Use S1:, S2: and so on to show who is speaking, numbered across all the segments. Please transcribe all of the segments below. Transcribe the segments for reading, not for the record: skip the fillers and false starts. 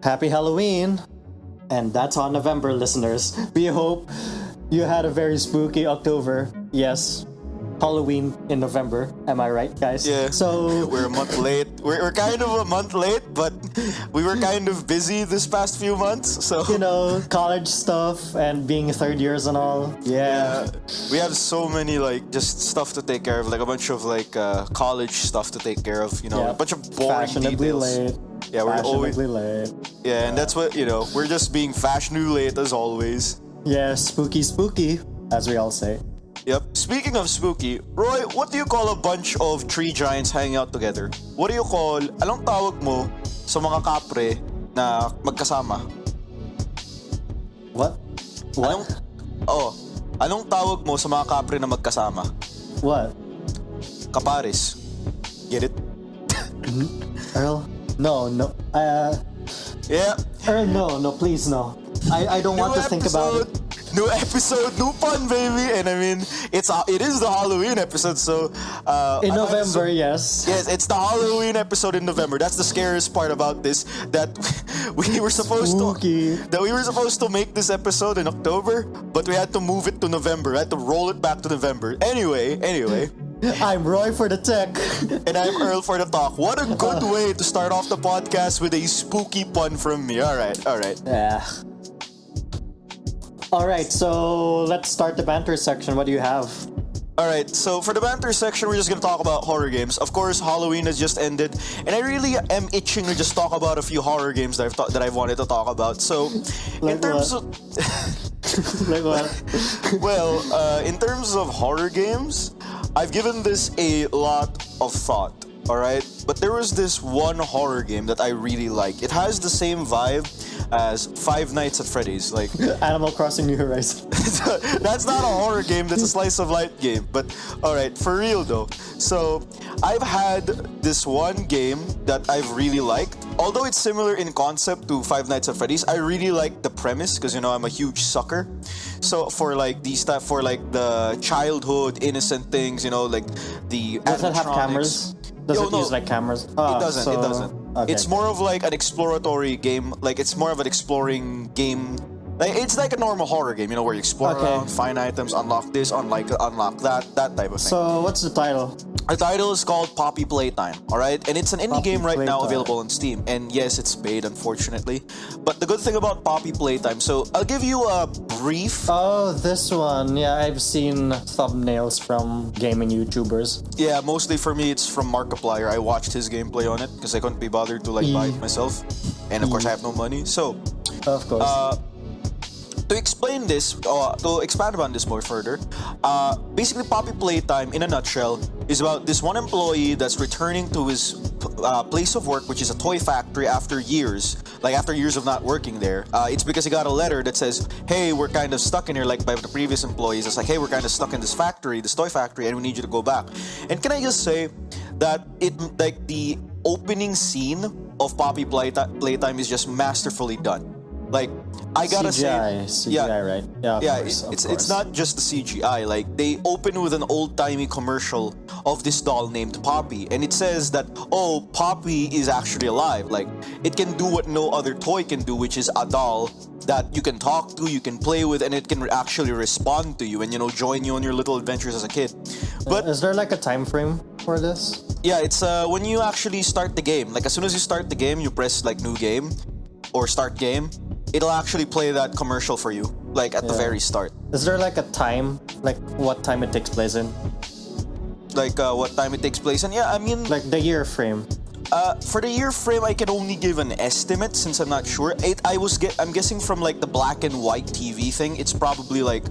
S1: Happy Halloween! And that's on November, listeners. We hope you had a very spooky October. Yes, Halloween in November. Am I right, guys?
S2: Yeah.
S1: So
S2: we're a month late. We're kind of a month late, but we were kind of busy this past few months. So
S1: college stuff and being third years and all. Yeah.
S2: We have so many just stuff to take care of, like a bunch of college stuff to take care of. A bunch of boring
S1: Fashionably
S2: details.
S1: late.
S2: Yeah, we're always
S1: late.
S2: Yeah, and that's what we're just being fashionably late as always.
S1: Yeah, spooky, as we all say.
S2: Yep. Speaking of spooky, Roy, what do you call a bunch of tree giants hanging out together? What do you call, anong tawag mo sa mga kapre na magkasama?
S1: What?
S2: Anong tawag mo sa mga kapre na magkasama?
S1: What?
S2: Kapares. Get it?
S1: Earl? No.
S2: Yeah.
S1: Earl, no, please, no. I don't want to think about it.
S2: New episode, new fun, baby. And I mean, it is the Halloween episode, so
S1: in November, yes.
S2: Yes, it's the Halloween episode in November. That's the scariest part about this. That we were supposed to make this episode in October, but we had to move it to November. I had to roll it back to November. Anyway.
S1: I'm Roy for the tech.
S2: And I'm Earl for the talk. What a good way to start off the podcast with a spooky pun from me. All right.
S1: Yeah. Alright, so let's start the banter section. What do you have?
S2: Alright, so for the banter section, we're just gonna talk about horror games. Of course, Halloween has just ended, and I really am itching to just talk about a few horror games that I've wanted to talk about. So,
S1: like
S2: in terms
S1: what?
S2: of...
S1: Like what?
S2: Well, in terms of horror games, I've given this a lot of thought. Alright? But there was this one horror game that I really like. It has the same vibe as Five Nights at Freddy's. Like
S1: Animal Crossing New Horizons.
S2: That's not a horror game, that's a slice of life game. But alright, for real though. So I've had this one game that I've really liked. Although it's similar in concept to Five Nights at Freddy's, I really like the premise because I'm a huge sucker. So for the childhood innocent things, like the
S1: Does it have cameras? Does it use cameras?
S2: It doesn't.
S1: Okay.
S2: It's more of like an exploratory game. Like it's more of an exploring game. Like it's like a normal horror game, where you explore around, find items, unlock this, unlock that type of thing.
S1: So what's the title?
S2: The title is called Poppy Playtime, alright? And it's an indie game right now available on Steam. And yes, it's paid, unfortunately. But the good thing about Poppy Playtime, so I'll give you a brief...
S1: Oh, this one. Yeah, I've seen thumbnails from gaming YouTubers.
S2: Yeah, mostly for me, it's from Markiplier. I watched his gameplay on it because I couldn't be bothered to buy it myself. And of course, I have no money. So,
S1: of course.
S2: To explain this, to expand upon this more further, basically Poppy Playtime, in a nutshell, is about this one employee that's returning to his place of work, which is a toy factory, after years of not working there. It's because he got a letter that says, hey, we're kind of stuck in here, like by the previous employees. It's like, hey, we're kind of stuck in this toy factory, and we need you to go back. And can I just say that the opening scene of Poppy Playtime is just masterfully done. Like, I gotta
S1: CGI, right? Yeah,
S2: it's not just the CGI. Like, they open with an old-timey commercial of this doll named Poppy, and it says that, oh, Poppy is actually alive. Like, it can do what no other toy can do, which is a doll that you can talk to, you can play with, and it can actually respond to you and, join you on your little adventures as a kid. But
S1: is there like a time frame for this?
S2: Yeah, it's when you actually start the game. Like, as soon as you start the game, you press like new game or start game. It'll actually play that commercial for you, like at the very start.
S1: Is there like a time, like what time it takes place in?
S2: Like what time it takes place in? Yeah, I mean...
S1: Like the year frame.
S2: For the year frame, I can only give an estimate since I'm not sure. I'm guessing from like the black and white TV thing, it's probably like,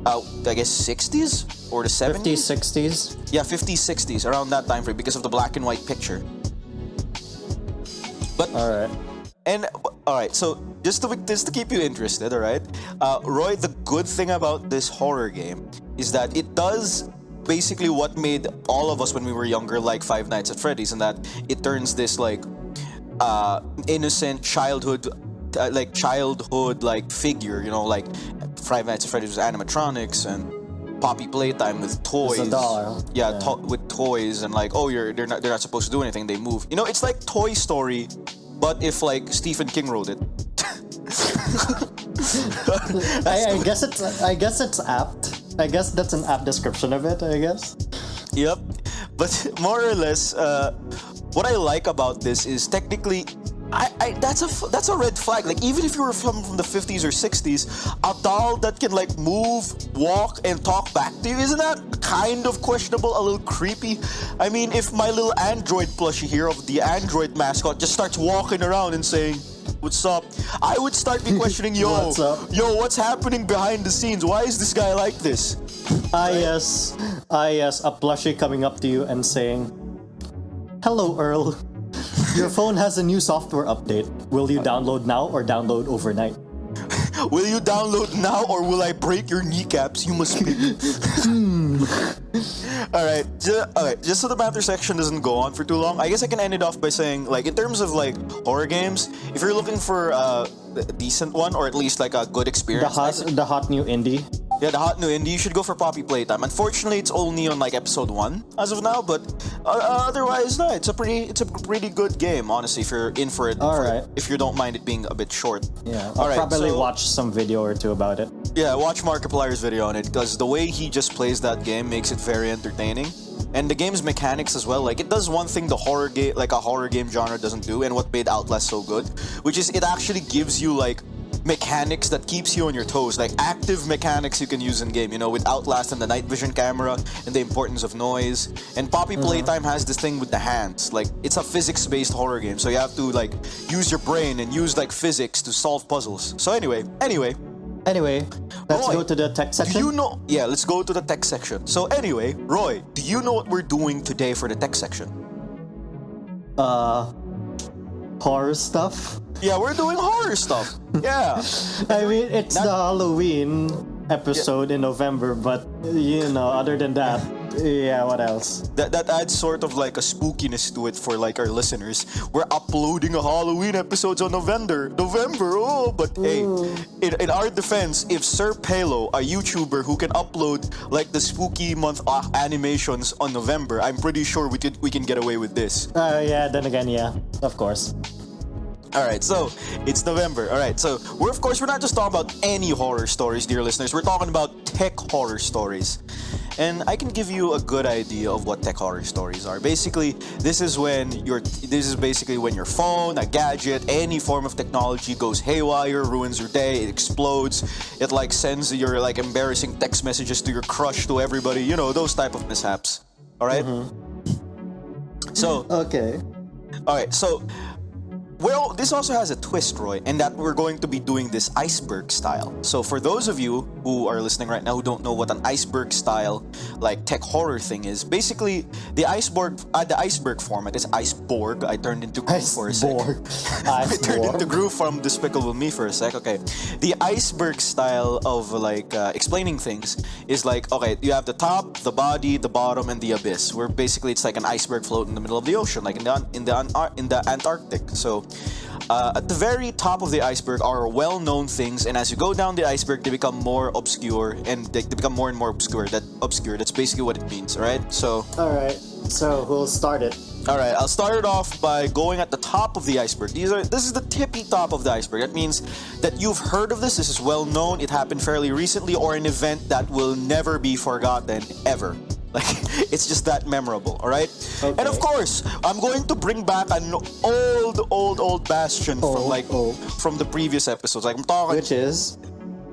S2: I guess 60s or the 70s?
S1: 50s, 60s?
S2: Yeah, 50s, 60s, around that time frame because of the black and white picture. But...
S1: Alright.
S2: And, alright, so just to keep you interested, alright? Roy, the good thing about this horror game is that it does basically what made all of us when we were younger like Five Nights at Freddy's, and that it turns this like innocent childhood figure, like Five Nights at Freddy's was animatronics, and Poppy Playtime with toys.
S1: It's a doll.
S2: With toys, and like, oh, they're not supposed to do anything, they move. It's like Toy Story but if like Stephen King wrote it.
S1: I guess it's apt. I guess that's an apt description of it, I guess.
S2: Yep. But more or less, what I like about this is technically, that's a red flag. Like even if you were from the 50s or 60s, a doll that can like move, walk, and talk back to you, isn't that kind of questionable? A little creepy. I mean, if my little android plushie here of the android mascot just starts walking around and saying, "What's up?" I would start be questioning,
S1: What's up?
S2: What's happening behind the scenes? Why is this guy like this?
S1: Yes, a plushie coming up to you and saying, "Hello, Earl. Your phone has a new software update. Will you download now or download overnight?"
S2: Will you download now or will I break your kneecaps? You must pick. Alright, just so the banter section doesn't go on for too long, I guess I can end it off by saying, like, in terms of, like, horror games, if you're looking for a decent one, or at least, like, a good experience...
S1: The hot new indie.
S2: Yeah, the hot new indie, you should go for Poppy Playtime. Unfortunately, it's only on, like, episode 1 as of now, but otherwise, no, it's a pretty good game, honestly, if you're in for it.
S1: Alright.
S2: If you don't mind it being a bit short.
S1: Yeah, I'll probably watch some video or two about it.
S2: Yeah, watch Markiplier's video on it, because the way he just plays that game makes it very entertaining. And the game's mechanics as well, like it does one thing the horror game, like a horror game genre doesn't do, and what made Outlast so good, which is it actually gives you like mechanics that keeps you on your toes, like active mechanics you can use in game, you know, with Outlast and the night vision camera and the importance of noise. And Poppy Playtime has this thing with the hands, like it's a physics-based horror game, so you have to like use your brain and use like physics to solve puzzles. So anyway,
S1: let's
S2: Roy,
S1: go to the tech section.
S2: do you know? Yeah, let's go to the tech section. So anyway, Roy, do you know what we're doing today for the tech section?
S1: Horror stuff.
S2: Yeah, we're doing horror stuff. Yeah.
S1: I mean, it's the Halloween episode in November, but you know, other than that, yeah, what else?
S2: That adds sort of like a spookiness to it for like our listeners. We're uploading a Halloween episodes on November. But hey, in our defense, if Sir Palo, a YouTuber who can upload like the spooky month animations on November, I'm pretty sure we can get away with this.
S1: Yeah, then again, yeah, of course.
S2: Alright, so it's November. Alright, so we're not just talking about any horror stories, dear listeners. We're talking about tech horror stories. And I can give you a good idea of what tech horror stories are. Basically, this is basically when your phone, a gadget, any form of technology goes haywire, ruins your day, it explodes, it like sends your like embarrassing text messages to your crush, to everybody, you know, those type of mishaps. Alright? So
S1: Okay.
S2: Alright, so well, this also has a twist, Roy, in that we're going to be doing this iceberg style. So for those of you who are listening right now who don't know what an iceberg style, like tech horror thing is, basically the iceberg format is iceborg. I turned into Groove for a sec. I turned into Groove from Despicable Me for a sec. Okay, the iceberg style of like explaining things is like, okay, you have the top, the body, the bottom, and the abyss. Where basically it's like an iceberg float in the middle of the ocean, like in the Antarctic. So at the very top of the iceberg are well-known things, and as you go down the iceberg, they become more obscure, and they become more and more obscure. That's basically what it means, right? So.
S1: All right. So who'll start it?
S2: All right, I'll start it off by going at the top of the iceberg. This is the tippy top of the iceberg. That means that you've heard of this. This is well known. It happened fairly recently, or an event that will never be forgotten ever. Like, it's just that memorable, all right?
S1: Okay.
S2: And of course, I'm going to bring back an old bastion from the previous episodes. Like I'm talking,
S1: Which is?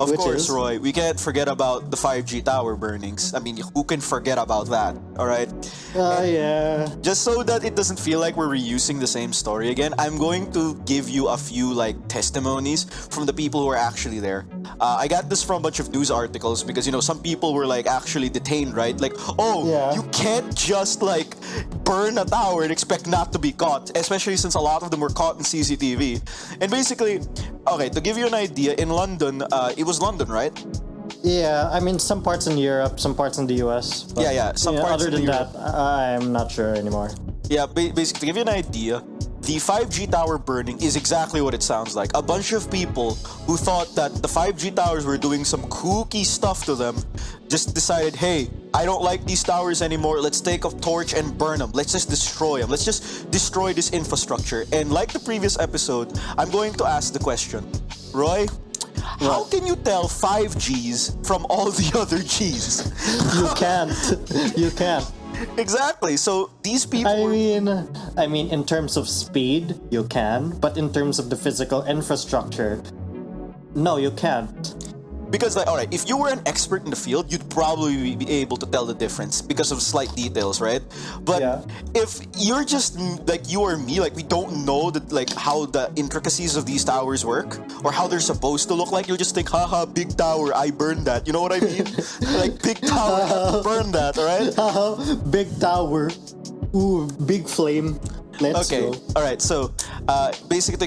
S2: of course, Roy. We can't forget about the 5G tower burnings. I mean, who can forget about that? All right.
S1: Yeah.
S2: Just so that it doesn't feel like we're reusing the same story again, I'm going to give you a few like testimonies from the people who are actually there. I got this from a bunch of news articles because, you know, some people were like actually detained, right? Like, you can't just like burn a tower and expect not to be caught, especially since a lot of them were caught in CCTV. And basically, okay, to give you an idea, in London, it was London, right?
S1: Yeah, I mean, some parts in Europe, some parts in the US. But,
S2: Some parts
S1: other than
S2: Europe.
S1: that, I'm not sure anymore.
S2: Yeah, basically, to give you an idea, the 5G tower burning is exactly what it sounds like. A bunch of people who thought that the 5G towers were doing some kooky stuff to them just decided, hey, I don't like these towers anymore. Let's take a torch and burn them. Let's just destroy them. Let's just destroy this infrastructure. And like the previous episode, I'm going to ask the question, Roy, how can you tell 5Gs from all the other Gs?
S1: You can't. You can't.
S2: Exactly. So these people.
S1: I mean, in terms of speed, you can, but in terms of the physical infrastructure, no, you can't.
S2: Because, like, all right, if you were an expert in the field, you'd probably be able to tell the difference because of slight details, right? But if you're just like you or me, like we don't know that, like how the intricacies of these towers work or how they're supposed to look like, you'll just think, haha, big tower, I burned that. You know what I mean? Like big tower, burn that, all right?
S1: Big tower, ooh, big flame. Let's go.
S2: All right. So, basically, to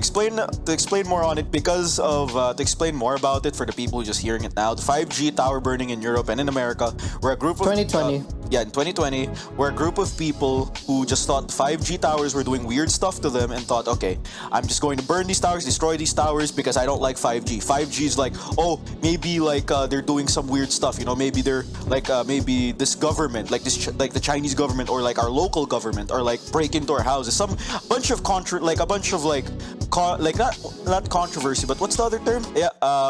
S2: explain more on it, because of to explain more about it for the people who are just hearing it now, the 5G tower burning in Europe and in America, were a group of
S1: 2020.
S2: in 2020, were a group of people who just thought 5G towers were doing weird stuff to them and thought, okay, I'm just going to burn these towers, destroy these towers because I don't like 5G. 5G is like, oh, maybe like they're doing some weird stuff. You know, maybe they're like maybe this government, like this, like the Chinese government or like our local government, are like break into our houses. Not controversy, but what's the other term?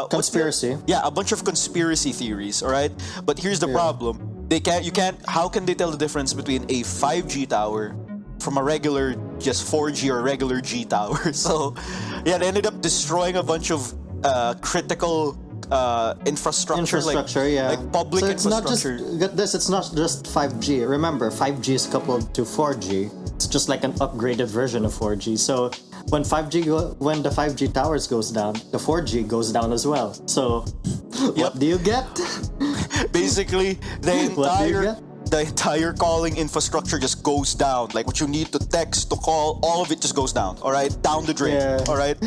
S1: Conspiracy.
S2: A bunch of conspiracy theories. All right, but here's the problem: how can they tell the difference between a 5G tower from a regular just 4G or regular G tower? So they ended up destroying a bunch of critical infrastructure, like public infrastructure.
S1: It's not just 5G. Remember, 5G is coupled to 4G. It's just like an upgraded version of 4G. So when the 5G towers goes down, the 4G goes down as well. So what do you get?
S2: Basically, the entire calling infrastructure just goes down. Like what you need to text, to call, all of it just goes down. All right, down the drain.
S1: Yeah.
S2: All right.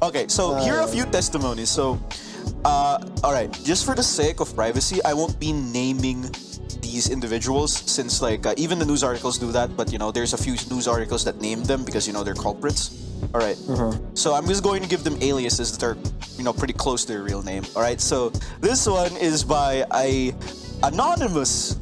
S2: Okay, so here are a few testimonies. So, all right, just for the sake of privacy, I won't be naming these individuals since like even the news articles do that, but you know there's a few news articles that name them because you know they're culprits. All right. So I'm just going to give them aliases that are pretty close to their real name. All right. So this one is by a anonymous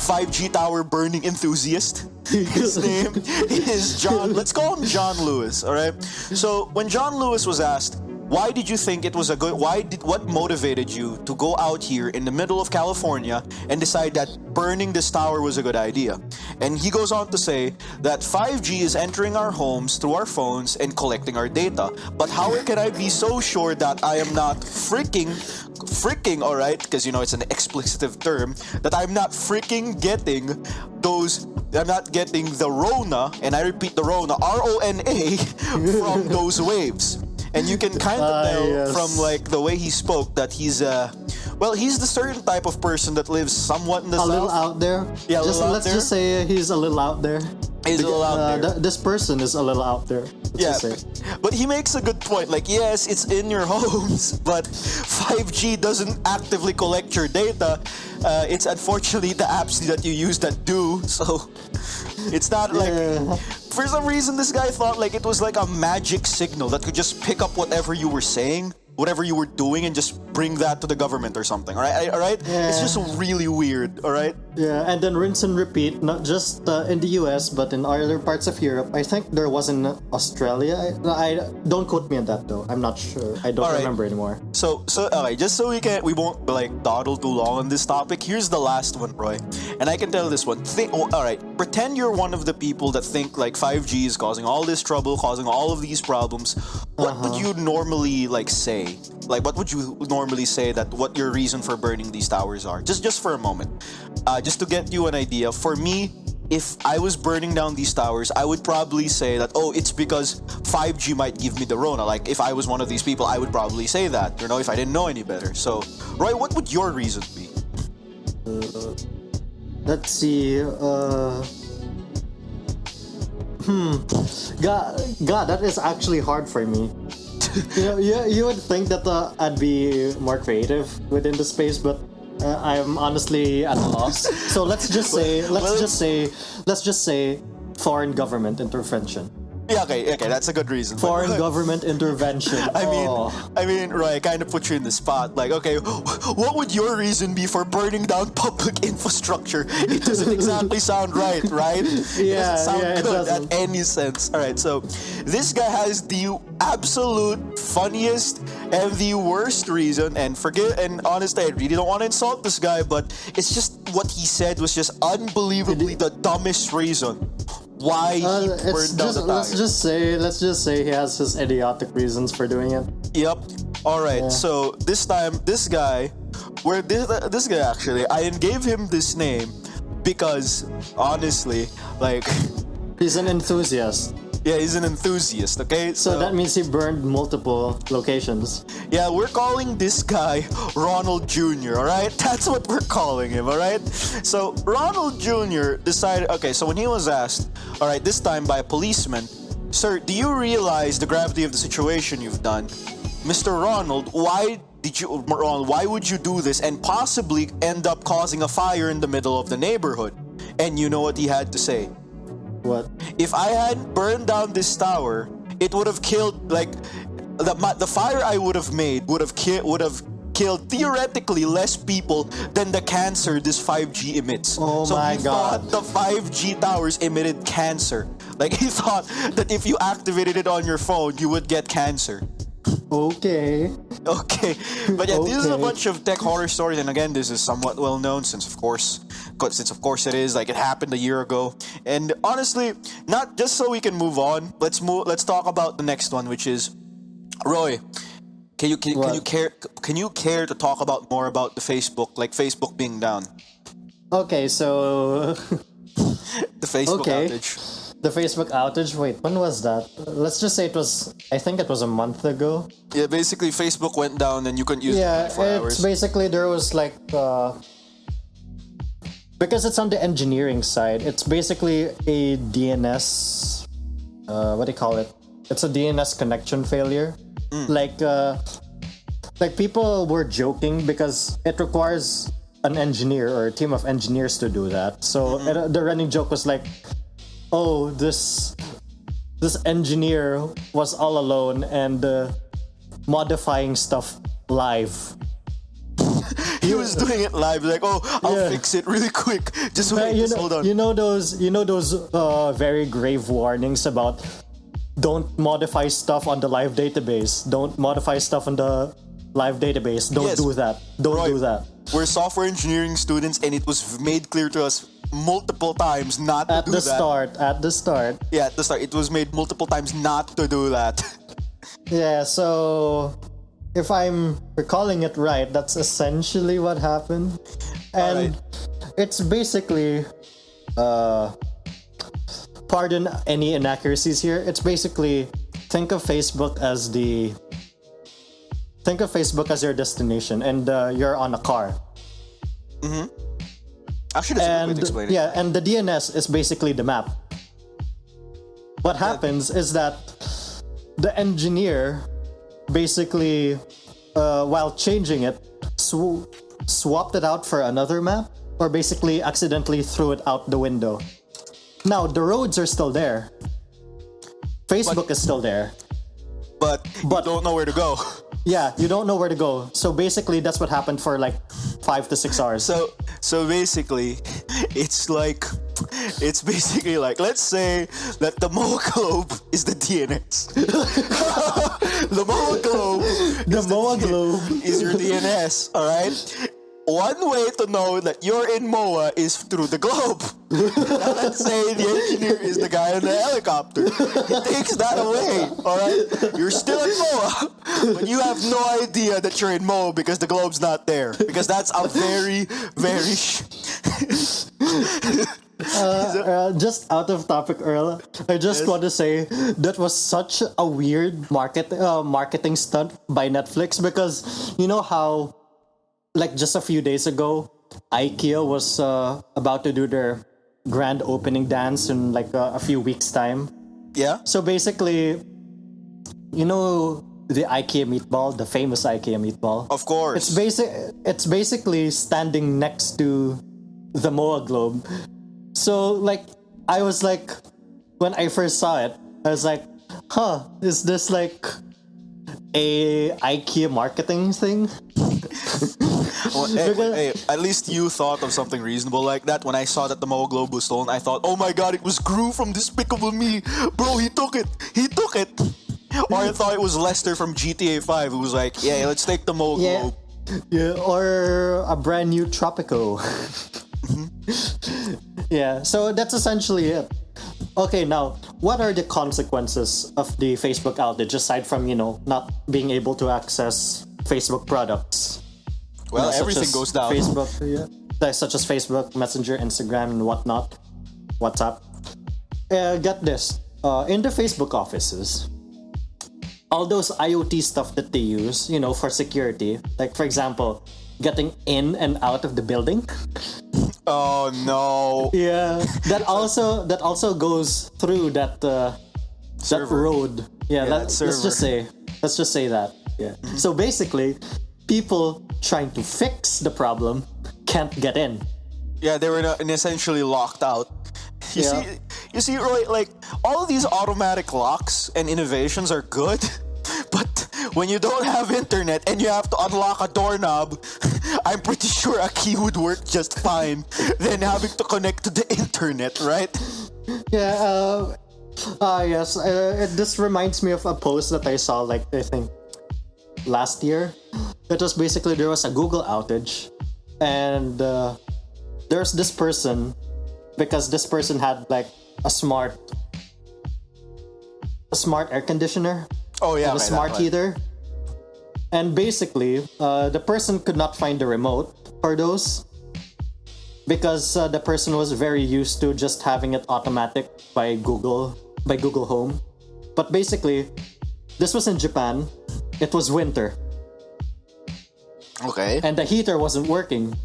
S2: 5G tower burning enthusiast. His name is John. Let's call him John Lewis. All right. So when John Lewis was asked, why did you think it was a good? What motivated you to go out here in the middle of California and decide that burning this tower was a good idea? And he goes on to say that 5G is entering our homes through our phones and collecting our data. But how can I be so sure that I am not freaking, all right? Because it's an explicitive term, that I'm not freaking getting those. I'm not getting the Rona, and I repeat the Rona, R-O-N-A, from those waves. And you can kind of tell from like the way he spoke that he's he's the certain type of person that lives somewhat in the south.
S1: A little out there.
S2: Yeah,
S1: let's just say he's a little out there.
S2: He's a little out there.
S1: This person is a little out there.
S2: But he makes a good point. Like, yes, it's in your homes, but 5G doesn't actively collect your data. It's unfortunately the apps that you use that do. So it's not like. For some reason, this guy thought like it was like a magic signal that could just pick up whatever you were saying, whatever you were doing, and just bring that to the government or something. All right?
S1: Yeah.
S2: It's just really weird. All right.
S1: Yeah, and then rinse and repeat, not just in the US, but in other parts of Europe. I think there was in Australia. I don't quote me on that though. I'm not sure. I don't remember anymore.
S2: So okay, just so we won't like dawdle too long on this topic. Here's the last one, Roy, and I can tell this one. All right, pretend you're one of the people that think like 5G is causing all this trouble, causing all of these problems. What would you normally like say? Like, what would you normally say that what your reason for burning these towers are? Just for a moment. Just to get you an idea, for me, if I was burning down these towers, I would probably say that, it's because 5G might give me the Rona. Like, if I was one of these people, I would probably say that, if I didn't know any better. So, Roy, what would your reason be?
S1: Let's see. God, that is actually hard for me. You would think that I'd be more creative within the space, but I'm honestly at a loss. So let's just say foreign government intervention.
S2: Yeah, okay, that's a good reason.
S1: Foreign government intervention.
S2: I mean, Roy, I kind of put you in the spot. Like, okay, what would your reason be for burning down public infrastructure? It doesn't exactly sound right? It doesn't sound good at any sense. All right, so this guy has the absolute funniest and the worst reason. And honestly, I really don't want to insult this guy, but it's just what he said was just unbelievably the dumbest reason why he burned down the tire.
S1: Let's just say he has his idiotic reasons for doing it.
S2: Yep. All right. So this time, this guy actually, I gave him this name because honestly, like,
S1: he's an enthusiast.
S2: Yeah, he's an enthusiast, okay?
S1: So that means he burned multiple locations.
S2: Yeah, we're calling this guy Ronald Jr., alright? That's what we're calling him, alright? So Ronald Jr. decided, okay, so when he was asked, alright, this time by a policeman, "Sir, do you realize the gravity of the situation you've done? Mr. Ronald, why would you do this and possibly end up causing a fire in the middle of the neighborhood?" And you know what he had to say?
S1: What?
S2: "If I had burned down this tower, it would have killed, like, the fire I would have made would have killed theoretically less people than the cancer this 5G emits."
S1: Oh my God.
S2: So he thought the 5G towers emitted cancer. Like, he thought that if you activated it on your phone, you would get cancer.
S1: Okay.
S2: But yeah, this is a bunch of tech horror stories, and again, this is somewhat well known since of course it is, like, it happened a year ago. And honestly, not just so we can move on, let's talk about the next one, which is Roy. Can you care to talk about more about the Facebook being down?
S1: Okay, so
S2: the Facebook outage.
S1: The Facebook outage, wait, when was that? Let's just say I think it was a month ago.
S2: Yeah, basically Facebook went down and you couldn't use it for 24 hours.
S1: Basically there was like, because it's on the engineering side, it's basically a DNS, what do you call it? It's a DNS connection failure. Like people were joking because it requires an engineer or a team of engineers to do that. So the running joke was like, oh, this engineer was all alone and modifying stuff live.
S2: He was doing it live, like, oh, I'll fix it really quick. Just wait, hold on.
S1: You know those very grave warnings about don't modify stuff on the live database. Don't modify stuff on the live database. Don't do that. Don't do that.
S2: We're software engineering students, and it was made clear to us multiple times not to do that.
S1: At the start.
S2: Yeah, at the start. It was made multiple times not to do that.
S1: Yeah, so if I'm recalling it right, that's essentially what happened. And it's basically, pardon any inaccuracies here, it's basically, think of Facebook as your destination, and you're on a car.
S2: Mm-hmm. Actually, that's a good way to explain it.
S1: Yeah, and the DNS is basically the map. What happens is that the engineer basically, while changing it, swapped it out for another map, or basically accidentally threw it out the window. Now, the roads are still there. Facebook is still there.
S2: But you don't know where to go.
S1: Yeah, you don't know where to go. So basically, that's what happened for like 5 to 6 hours.
S2: So basically, it's basically like, let's say that the MOA globe is the DNS. The MOA globe is your DNS, all right? One way to know that you're in MOA is through the globe. Now let's say the engineer is the guy in the helicopter. He takes that away, alright? You're still in MOA, but you have no idea that you're in MOA because the globe's not there. Because that's a very, very...
S1: just out of topic, Earl, I just want to say that was such a weird marketing stunt by Netflix, because you know how, like, just a few days ago, IKEA was about to do their grand opening dance in like a few weeks' time.
S2: Yeah.
S1: So basically, you know the IKEA meatball, the famous IKEA meatball.
S2: Of course.
S1: It's basically standing next to the MOA globe. So like, I was like, when I first saw it, I was like, is this like a IKEA marketing thing?
S2: Well, hey, at least you thought of something reasonable like that. When I saw that the Mao Globe was stolen, I thought, oh my god, it was Gru from Despicable Me. Bro, he took it. Or I thought it was Lester from GTA 5 who was like, yeah, let's take the Mao Globe.
S1: Yeah, or a brand new Tropico. Yeah, so that's essentially it. Okay, now, what are the consequences of the Facebook outage aside from, not being able to access Facebook products?
S2: Well, everything goes down.
S1: Facebook, such as Facebook, Messenger, Instagram, and whatnot. WhatsApp. Get this. In the Facebook offices, all those IoT stuff that they use, for security, like, for example, getting in and out of the building.
S2: Oh no.
S1: Yeah, that also goes through that road. Yeah, let's just say that. Yeah. So basically, people trying to fix the problem can't get in.
S2: Yeah, they were essentially locked out. You see, Roy, like all of these automatic locks and innovations are good, but when you don't have internet and you have to unlock a doorknob, I'm pretty sure a key would work just fine than having to connect to the internet, right?
S1: Yeah, yes. This reminds me of a post that I saw, like, I think, last year. It was basically, there was a Google outage, and there's this person, because this person had, like, a smart air conditioner.
S2: Oh, yeah.
S1: And a smart heater. And basically, the person could not find the remote for those because the person was very used to just having it automatic by Google Home. But basically, this was in Japan. It was winter.
S2: Okay.
S1: And the heater wasn't working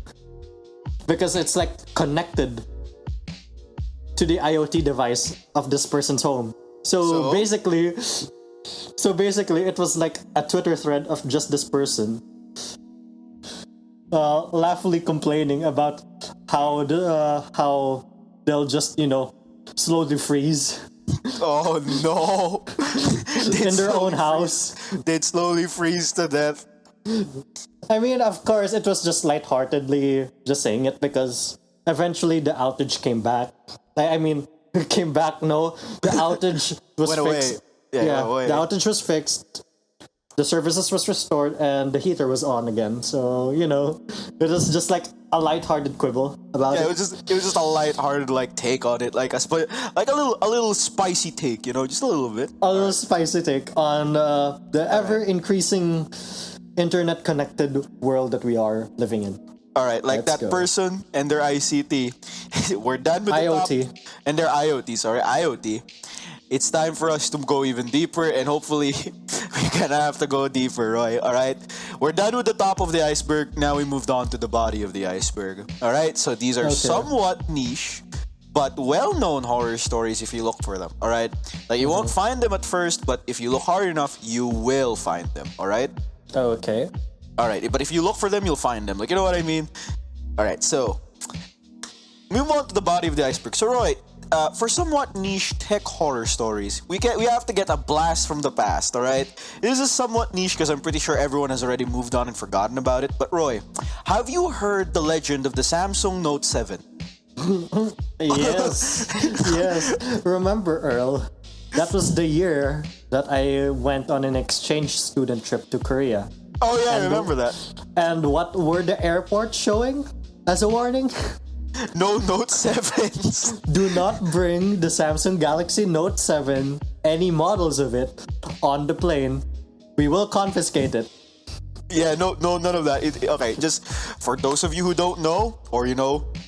S1: because it's like connected to the IoT device of this person's home. So basically, it was like a Twitter thread of just this person laughingly complaining about how they'll just, slowly freeze.
S2: Oh no.
S1: In their own house.
S2: They'd slowly freeze to death.
S1: I mean, of course, it was just lightheartedly just saying it because eventually the outage came back. It came back, no. The outage was fixed.
S2: Yeah,
S1: the outage was fixed. The services was restored and the heater was on again. So, it was just like a lighthearted quibble about it.
S2: Yeah, it was just a lighthearted take on it, like a little spicy take, just a little bit.
S1: A little spicy take on the ever increasing internet connected world that we are living in.
S2: All right, Let's go. Person and their ICT. We're done with
S1: IoT.
S2: The top. And their IoT. It's time for us to go even deeper, and hopefully we're gonna have to go deeper, Roy. All right, we're done with the top of the iceberg. Now we moved on to the body of the iceberg. All right, so these are somewhat niche, but well-known horror stories if you look for them. All right, you won't find them at first, but if you look hard enough, you will find them. All right.
S1: Okay.
S2: All right, but if you look for them, you'll find them. You know what I mean? All right, so move on to the body of the iceberg. So, Roy, for somewhat niche tech horror stories, we have to get a blast from the past. All right, this is somewhat niche because I'm pretty sure everyone has already moved on and forgotten about it. But Roy, have you heard the legend of the Samsung Note 7?
S1: Yes. Remember, Earl? That was the year that I went on an exchange student trip to Korea.
S2: Oh yeah, I remember that.
S1: And what were the airports showing as a warning?
S2: No Note 7s.
S1: Do not bring the Samsung Galaxy Note 7, any models of it, on the plane. We will confiscate it.
S2: Yeah, no, none of that. Okay, just for those of you who don't know, or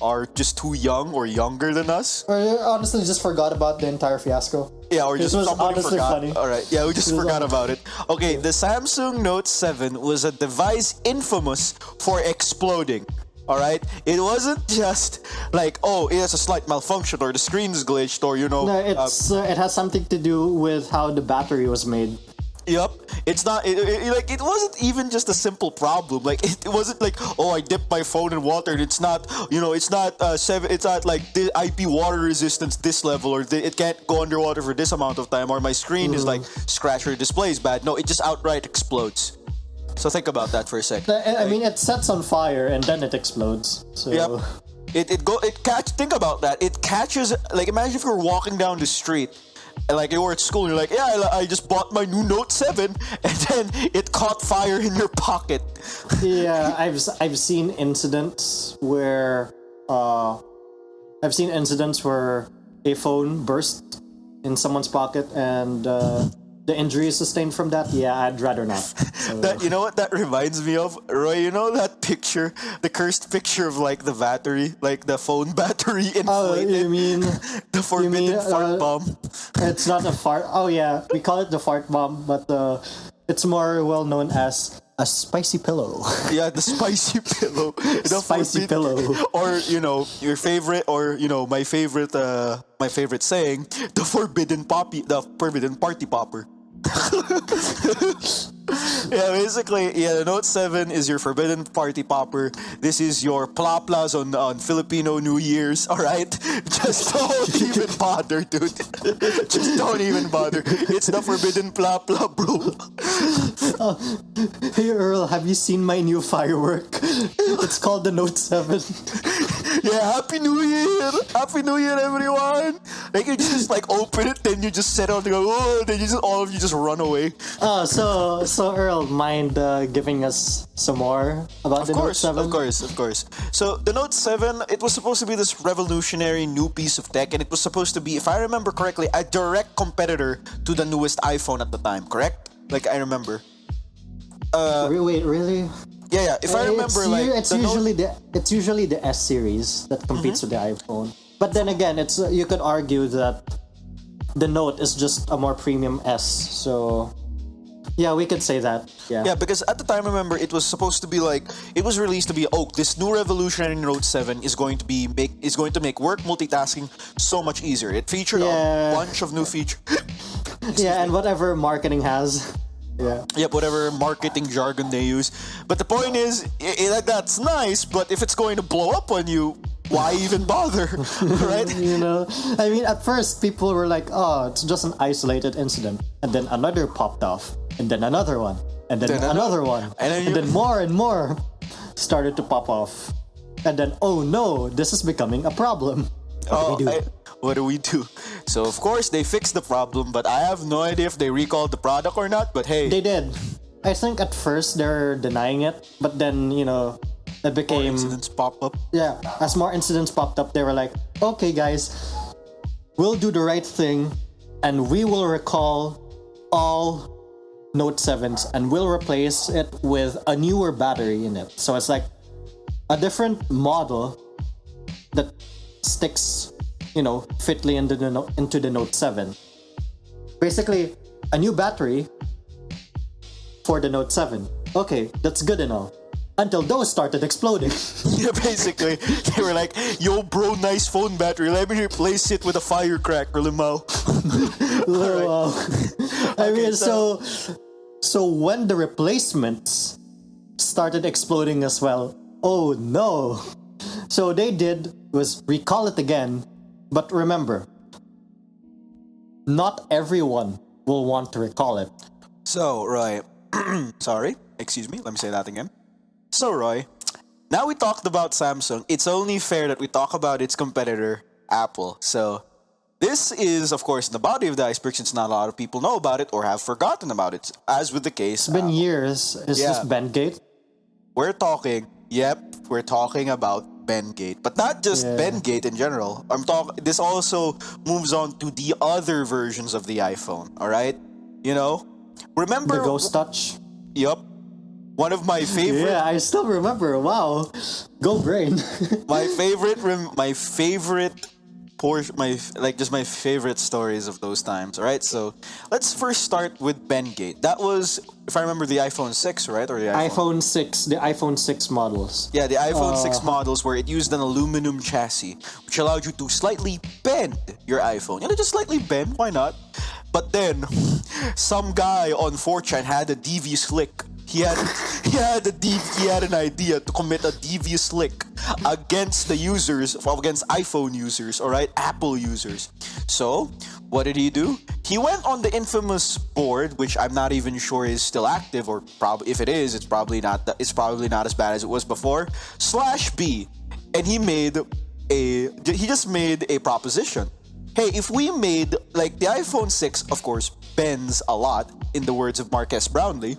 S2: are just too young or younger than us.
S1: Or honestly just forgot about the entire fiasco.
S2: Yeah, or just somebody forgot.
S1: Funny.
S2: All right, yeah, we just forgot about it. Okay, the Samsung Note 7 was a device infamous for exploding. All right, it wasn't just it has a slight malfunction or the screen is glitched or
S1: No, it has something to do with how the battery was made.
S2: Yep. It's not like it wasn't even just a simple problem. Like it wasn't like, oh, I dipped my phone in water and it's not, it's not seven. It's not like the IP water resistance this level, or it can't go underwater for this amount of time, or my screen is like scratched or display's bad. No, it just outright explodes. So think about that for a sec.
S1: I mean, it sets on fire and then it explodes. So.
S2: Yep. Think about that. It catches, like, imagine if you're walking down the street and like you were at school and you're like, yeah, I just bought my new Note 7 and then it caught fire in your pocket.
S1: Yeah, I've seen incidents where a phone burst in someone's pocket and the injuries sustained from that, yeah, I'd rather not. So.
S2: You know what that reminds me of, Roy? You know that picture, the cursed picture of like the battery, like the phone battery inflated?
S1: Oh, you mean
S2: the forbidden fart bomb?
S1: It's not a fart. Oh yeah, we call it the fart bomb, but it's more well known as a spicy pillow.
S2: Yeah, the spicy pillow.
S1: Spicy pillow.
S2: Or your favorite, or my favorite saying, the forbidden party popper. Yeah, basically, the Note 7 is your forbidden party popper. This is your plaplas on Filipino New Year's, alright? Just don't even bother, dude. Just don't even bother. It's the forbidden plapla, bro.
S1: Hey Earl, have you seen my new firework? It's called the Note 7.
S2: Yeah, Happy New Year! Happy New Year, everyone! Like, you just like open it, then you just set out to go, oh, then all of you just run away.
S1: So Earl, mind giving us some more about the Note 7?
S2: Of course. So the Note 7, it was supposed to be this revolutionary new piece of tech, and it was supposed to be, if I remember correctly, a direct competitor to the newest iPhone at the time, correct? Like, I remember.
S1: Wait, really?
S2: Yeah. If I remember,
S1: it's usually the S series that competes with the iPhone. But then again, you could argue that the Note is just a more premium S. So yeah, we could say that. Yeah,
S2: because at the time, remember, it was supposed to be like, it was released to be, this new revolutionary Note 7 is going to make work multitasking so much easier. It featured a bunch of new features.
S1: And whatever marketing has. Yeah.
S2: Yep, whatever marketing jargon they use. But the point is, that's nice, but if it's going to blow up on you, why even bother? Right?
S1: I mean, at first people were like, oh, it's just an isolated incident. And then another popped off. And then another one. And then another one. And then more and more started to pop off. And then, oh no, this is becoming a problem.
S2: What do we do? So, of course, they fixed the problem, but I have no idea if they recalled the product or not, but hey.
S1: They did. I think at first they're denying it, but then, it became...
S2: More incidents pop up.
S1: Yeah, as more incidents popped up, they were like, okay, guys, we'll do the right thing, and we will recall all Note 7s, and we'll replace it with a newer battery in it. So it's like a different model that sticks... fitly into the Note 7. Basically, a new battery for the Note 7. Okay, that's good and all. Until those started exploding.
S2: Yeah, basically. They were like, yo, bro, nice phone battery. Let me replace it with a firecracker, limao.
S1: I mean, so when the replacements started exploding as well, oh no. So they did was recall it again. But remember, not everyone will want to recall it.
S2: So, Roy, sorry, excuse me, let me say that again. So, Roy, now we talked about Samsung. It's only fair that we talk about its competitor, Apple. So, this is, of course, in the body of the iceberg, since not a lot of people know about it or have forgotten about it, as with the case.
S1: It's been years. Is this Bendgate?
S2: We're talking about Bendgate, but not just Bendgate in general. This also moves on to the other versions of the iPhone. All right, remember
S1: the Ghost Touch?
S2: Yep, one of my favorite.
S1: Yeah, I still remember. Wow, go brain.
S2: my favorite portion, my favorite stories of those times. All right, so let's first start with Bendgate. That was, if I remember, the iPhone 6, right? Or the
S1: iPhone 6, the iPhone 6 models.
S2: Yeah, the iPhone 6 models, where it used an aluminum chassis, which allowed you to slightly bend your iPhone. Just slightly bend, why not? But then, some guy on 4chan had a devious lick. He had an idea to commit a devious lick against the users, against iPhone users, all right, Apple users. So, what did he do? He went on the infamous board, which I'm not even sure is still active, or probably if it is, it's probably not. It's probably not as bad as it was before. /B, and he just made a proposition. Hey, if we made like the iPhone 6, of course, bends a lot, in the words of Marques Brownlee.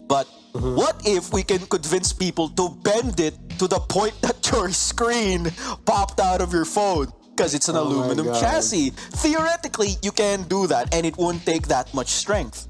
S2: But what if we can convince people to bend it to the point that your screen popped out of your phone? Because it's an aluminum chassis. Theoretically, you can do that and it won't take that much strength.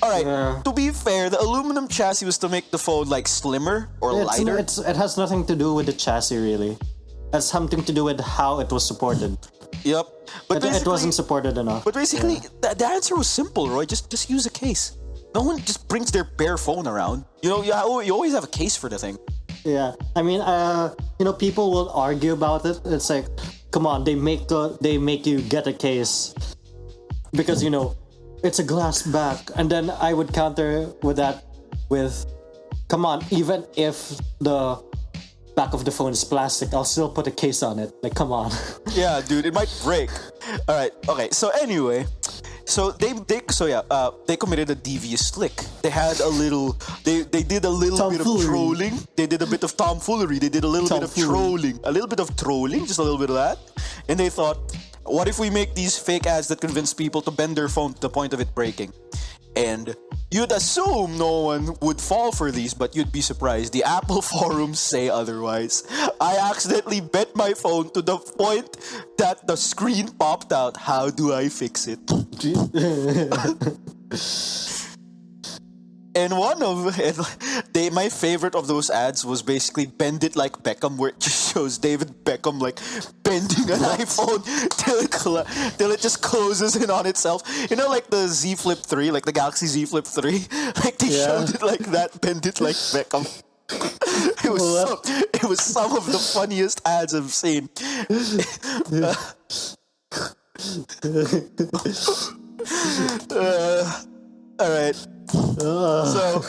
S2: Alright, to be fair, the aluminum chassis was to make the phone like slimmer or lighter.
S1: It has nothing to do with the chassis, really. It has something to do with how it was supported.
S2: Yep. But
S1: it wasn't supported enough.
S2: But basically, the answer was simple, Roy. Just use a case. No one just brings their bare phone around. You know, you always have a case for the thing.
S1: Yeah, I mean, people will argue about it. It's like, come on, they make you get a case because it's a glass back, and then I would counter with that with, come on, even if the back of the phone is plastic, I'll still put a case on it. Like, come on.
S2: Yeah, dude, it might break. All right, okay. So anyway. So they committed a devious lick. They had a little, they did a little bit of trolling. They did a bit of tomfoolery. They did a little bit of trolling. Just a little bit of that. And they thought, what if we make these fake ads that convince people to bend their phone to the point of it breaking? And you'd assume no one would fall for these, but you'd be surprised. The Apple forums say otherwise. I accidentally bent my phone to the point that the screen popped out. How do I fix it? And my favorite of those ads was basically Bend It Like Beckham, where it just shows David Beckham like bending an iPhone till it just closes in on itself. You know, like the Z Flip 3, like the Galaxy Z Flip 3, like they showed it like that, Bend It Like Beckham. It was some of the funniest ads I've seen. All right. So,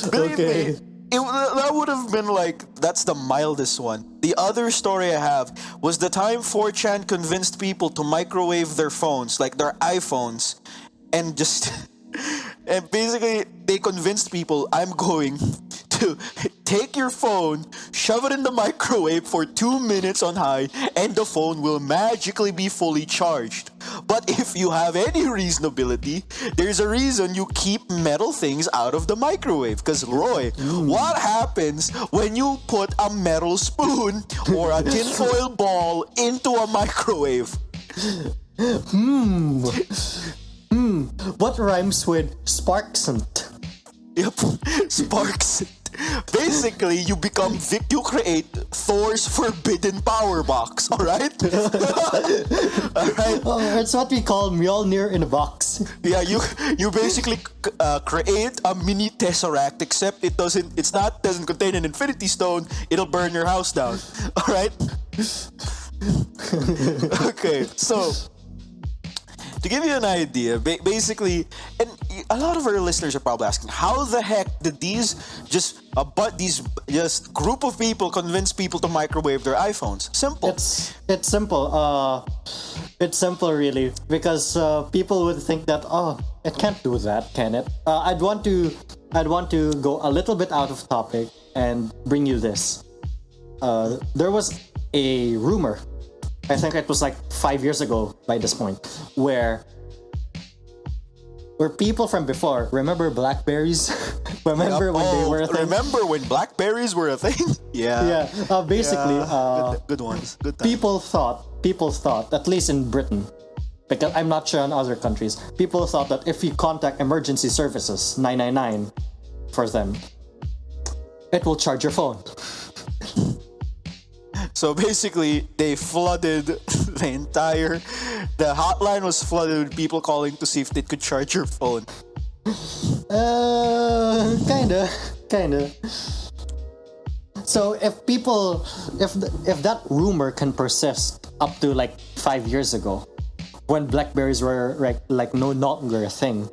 S2: believe me, that would have been like, that's the mildest one. The other story I have was the time 4chan convinced people to microwave their phones, like their iPhones, and basically they convinced people, I'm going to take your phone, shove it in the microwave for 2 minutes on high, and the phone will magically be fully charged. But if you have any reasonability, there's a reason you keep metal things out of the microwave. Because, Roy, what happens when you put a metal spoon or a tinfoil ball into a microwave?
S1: What rhymes with sparksant?
S2: Yep, sparks. Basically, you create Thor's forbidden power box, alright? Alright?
S1: It's what we call Mjolnir in a box.
S2: Yeah, you basically create a mini Tesseract, except it doesn't contain an Infinity Stone, it'll burn your house down. Alright? Okay, so to give you an idea, basically, and a lot of our listeners are probably asking, how the heck did these group of people convince people to microwave their iPhones? Simple.
S1: It's simple. It's simple, really, because people would think that it can't do that, can it? I'd want to go a little bit out of topic and bring you this. There was a rumor. I think it was like 5 years ago by this point, where people from before, remember Blackberries? Remember when they were a thing?
S2: Remember when Blackberries were a thing? Yeah.
S1: Yeah. Basically,
S2: good ones. Good times.
S1: People thought, at least in Britain, because I'm not sure in other countries, people thought that if you contact emergency services 999 for them, it will charge your phone.
S2: So basically, they flooded the hotline was flooded with people calling to see if they could charge your phone.
S1: Kinda. So if that rumor can persist up to like 5 years ago, when Blackberries were like no longer a thing,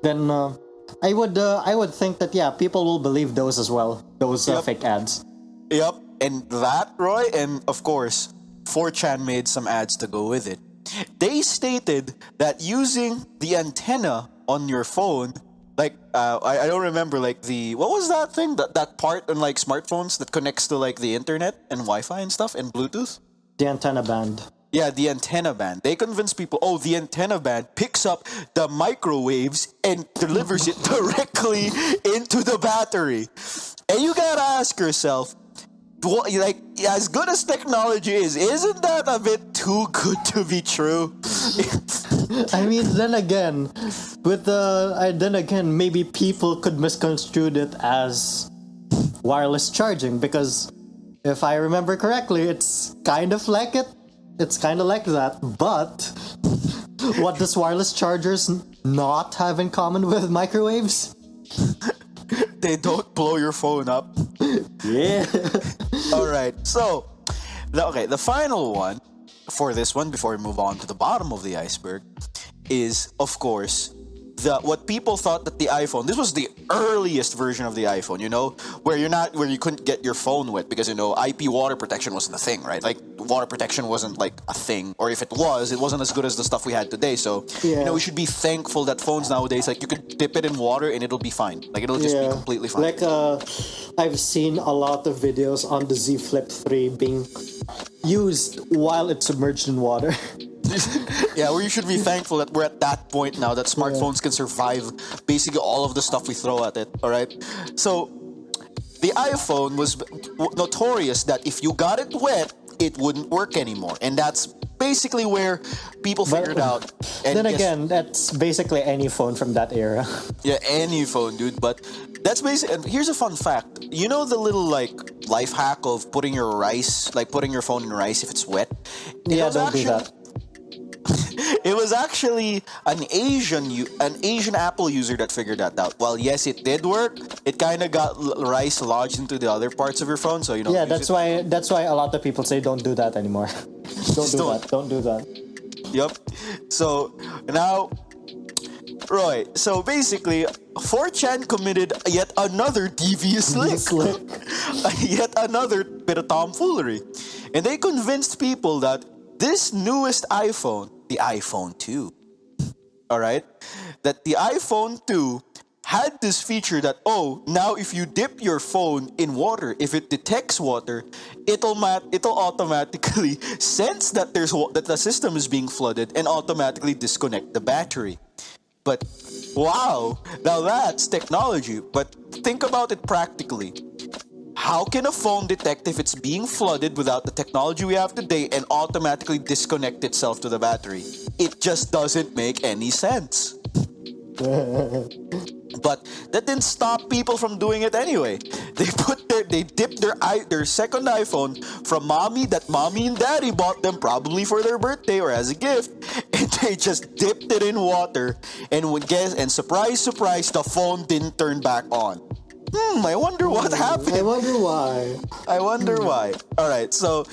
S1: then I would think that people will believe those as well. Those fake ads.
S2: Yep, and that, Roy, and of course, 4chan made some ads to go with it. They stated that using the antenna on your phone, like I don't remember like what was that thing that part on like smartphones that connects to like the internet and Wi-Fi and stuff and Bluetooth.
S1: The antenna band.
S2: Yeah, the antenna band. They convince people, the antenna band picks up the microwaves and delivers it directly into the battery. And you gotta ask yourself, like, as good as technology is, isn't that a bit too good to be true?
S1: I mean, then again, maybe people could misconstrue it as wireless charging, because if I remember correctly, it's kind of like it. It's kind of like that, but what does wireless chargers not have in common with microwaves?
S2: They don't blow your phone up.
S1: Yeah.
S2: All right. So, the final one for this one before we move on to the bottom of the iceberg is, of course, what people thought that the iPhone. This was the earliest version of the iPhone, where you couldn't get your phone wet because IP water protection wasn't a thing, right? Like water protection wasn't like a thing, or if it wasn't as good as the stuff we had today. So we should be thankful that phones nowadays, like, you could dip it in water and it'll be fine. Like, it'll just be completely fine.
S1: Like I've seen a lot of videos on the Z Flip 3 being used while it's submerged in water.
S2: Yeah, we should be thankful that we're at that point now that smartphones can survive basically all of the stuff we throw at it, all right? So, the iPhone was notorious that if you got it wet, it wouldn't work anymore. And that's basically where people figured out. And
S1: then again, that's basically any phone from that era.
S2: Yeah, any phone, dude. But that's basically. And here's a fun fact. You know the little like life hack of putting your phone in rice if it's wet?
S1: Yeah, don't do that.
S2: It was actually an Asian Apple user that figured that out. Well, yes, it did work. It kind of got rice lodged into the other parts of your phone, so
S1: Yeah, that's why a lot of people say don't do that anymore. Don't do that.
S2: Yep. So now, Roy. So basically, 4chan committed yet another devious slick. Yet another bit of tomfoolery, and they convinced people that this newest iPhone, the iPhone 2, all right, that the iPhone 2 had this feature that, now if you dip your phone in water, if it detects water, it'll automatically sense that that the system is being flooded and automatically disconnect the battery. But wow, now that's technology. But think about it practically. How can a phone detect if it's being flooded without the technology we have today and automatically disconnect itself to the battery? It just doesn't make any sense. But that didn't stop people from doing it anyway. They dipped their second iPhone from that mommy and daddy bought them probably for their birthday or as a gift, and they just dipped it in water and surprise, surprise, the phone didn't turn back on. I wonder what happened.
S1: I wonder why.
S2: All right, so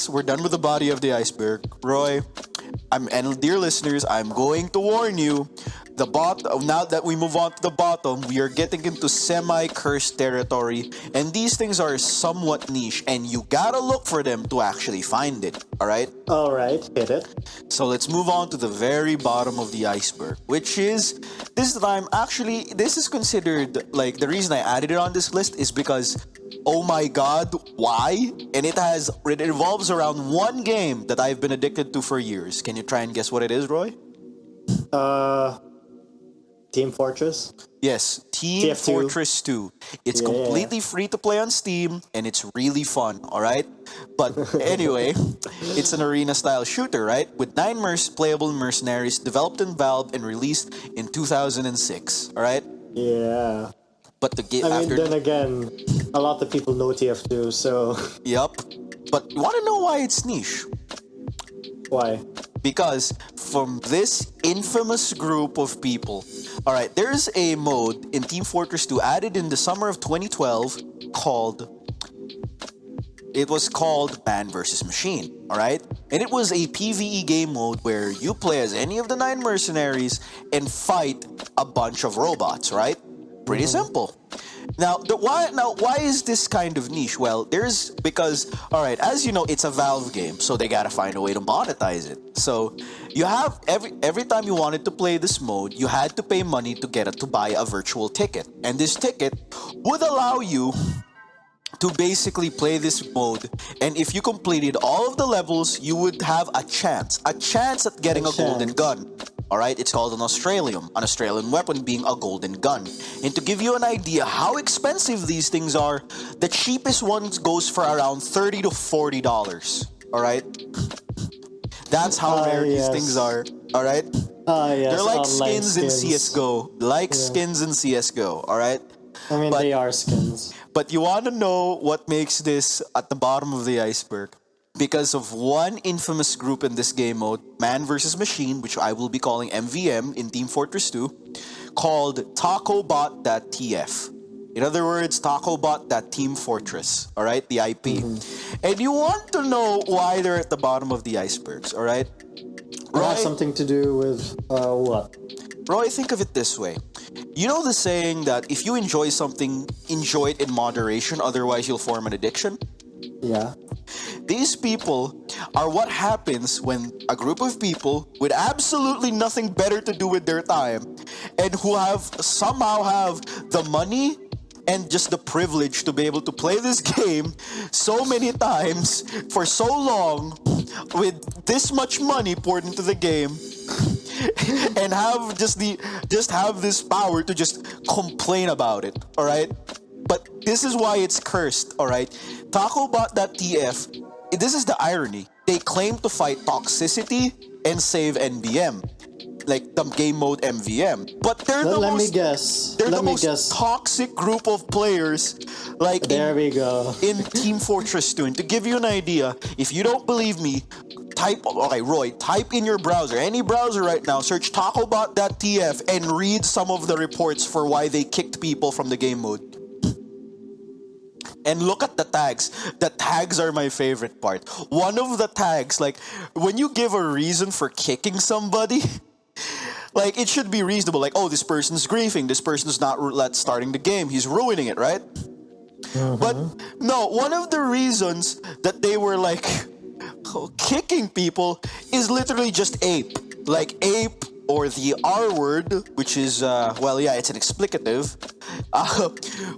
S2: we're done with the body of the iceberg. Roy, and dear listeners, I'm going to warn you. Now that we move on to the bottom, we are getting into semi-cursed territory, and these things are somewhat niche, and you gotta look for them to actually find it. All right,
S1: hit it.
S2: So let's move on to the very bottom of the iceberg, which is this time. Actually, this is considered like the reason I added it on this list is because, oh my God, why? And it revolves around one game that I've been addicted to for years. Can you try and guess what it is, Roy?
S1: Team Fortress?
S2: Yes, Team
S1: TF2.
S2: Fortress 2. It's completely free to play on Steam, and it's really fun, alright? But anyway, it's an arena-style shooter, right? With 9 playable mercenaries developed in Valve and released in 2006, alright?
S1: Yeah.
S2: But the game
S1: then again, a lot of people know TF2, so...
S2: Yup. But you want to know why it's niche?
S1: Why?
S2: Because from this infamous group of people, all right, there's a mode in Team Fortress 2 added in the summer of 2012 called It was called Man vs. Machine, alright? And it was a PvE game mode where you play as any of the 9 mercenaries and fight a bunch of robots, right? Pretty simple. Now, why is this kind of niche? Well, because, alright, as you know, it's a Valve game, so they gotta find a way to monetize it. So, you have, every time you wanted to play this mode, you had to pay money to buy a virtual ticket. And this ticket would allow you to basically play this mode, and if you completed all of the levels, you would have a chance at getting a golden gun. Alright, it's called an Australian weapon being a golden gun. And to give you an idea how expensive these things are, the cheapest one goes for around $30 to $40. Alright? That's how rare these things are. Alright?
S1: Yes,
S2: they're like skins in CSGO. Skins in CSGO, alright?
S1: I mean, they are skins.
S2: But you want to know what makes this at the bottom of the iceberg? Because of one infamous group in this game mode, Man vs. Machine, which I will be calling MVM in Team Fortress 2, called TacoBot.tf. In other words, TacoBot.Team Fortress, alright, the IP. And you want to know why they're at the bottom of the icebergs, alright?
S1: It has something to do with what?
S2: Roy, think of it this way. You know the saying that if you enjoy something, enjoy it in moderation, otherwise you'll form an addiction?
S1: Yeah.
S2: These people are what happens when a group of people with absolutely nothing better to do with their time and who somehow have the money and just the privilege to be able to play this game so many times for so long with this much money poured into the game and have just have this power to just complain about it, all right? But this is why it's cursed, all right? TacoBot.tf, this is the irony. They claim to fight toxicity and save NBM, like the game mode MVM. But they're the most toxic group of players, like in Team Fortress 2. And to give you an idea, if you don't believe me, Roy, type in your browser, any browser right now, search TacoBot.tf and read some of the reports for why they kicked people from the game mode. And look at the tags. The tags are my favorite part. One of the tags, like, when you give a reason for kicking somebody, like, it should be reasonable. Like, oh, this person's griefing. This person's not starting the game. He's ruining it, right? But, no, one of the reasons that they were, like, kicking people is literally just ape. Like, ape or the R word, which is, it's an explicative.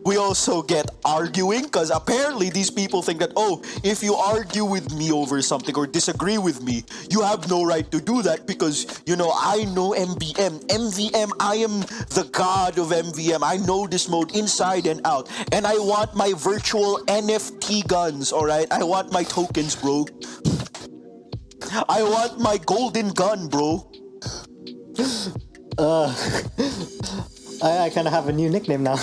S2: We also get arguing, because apparently these people think that, oh, if you argue with me over something or disagree with me, you have no right to do that because, I know MVM, I am the god of MVM. I know this mode inside and out. And I want my virtual NFT guns, alright? I want my tokens, bro. I want my golden gun, bro.
S1: I kind of have a new nickname now.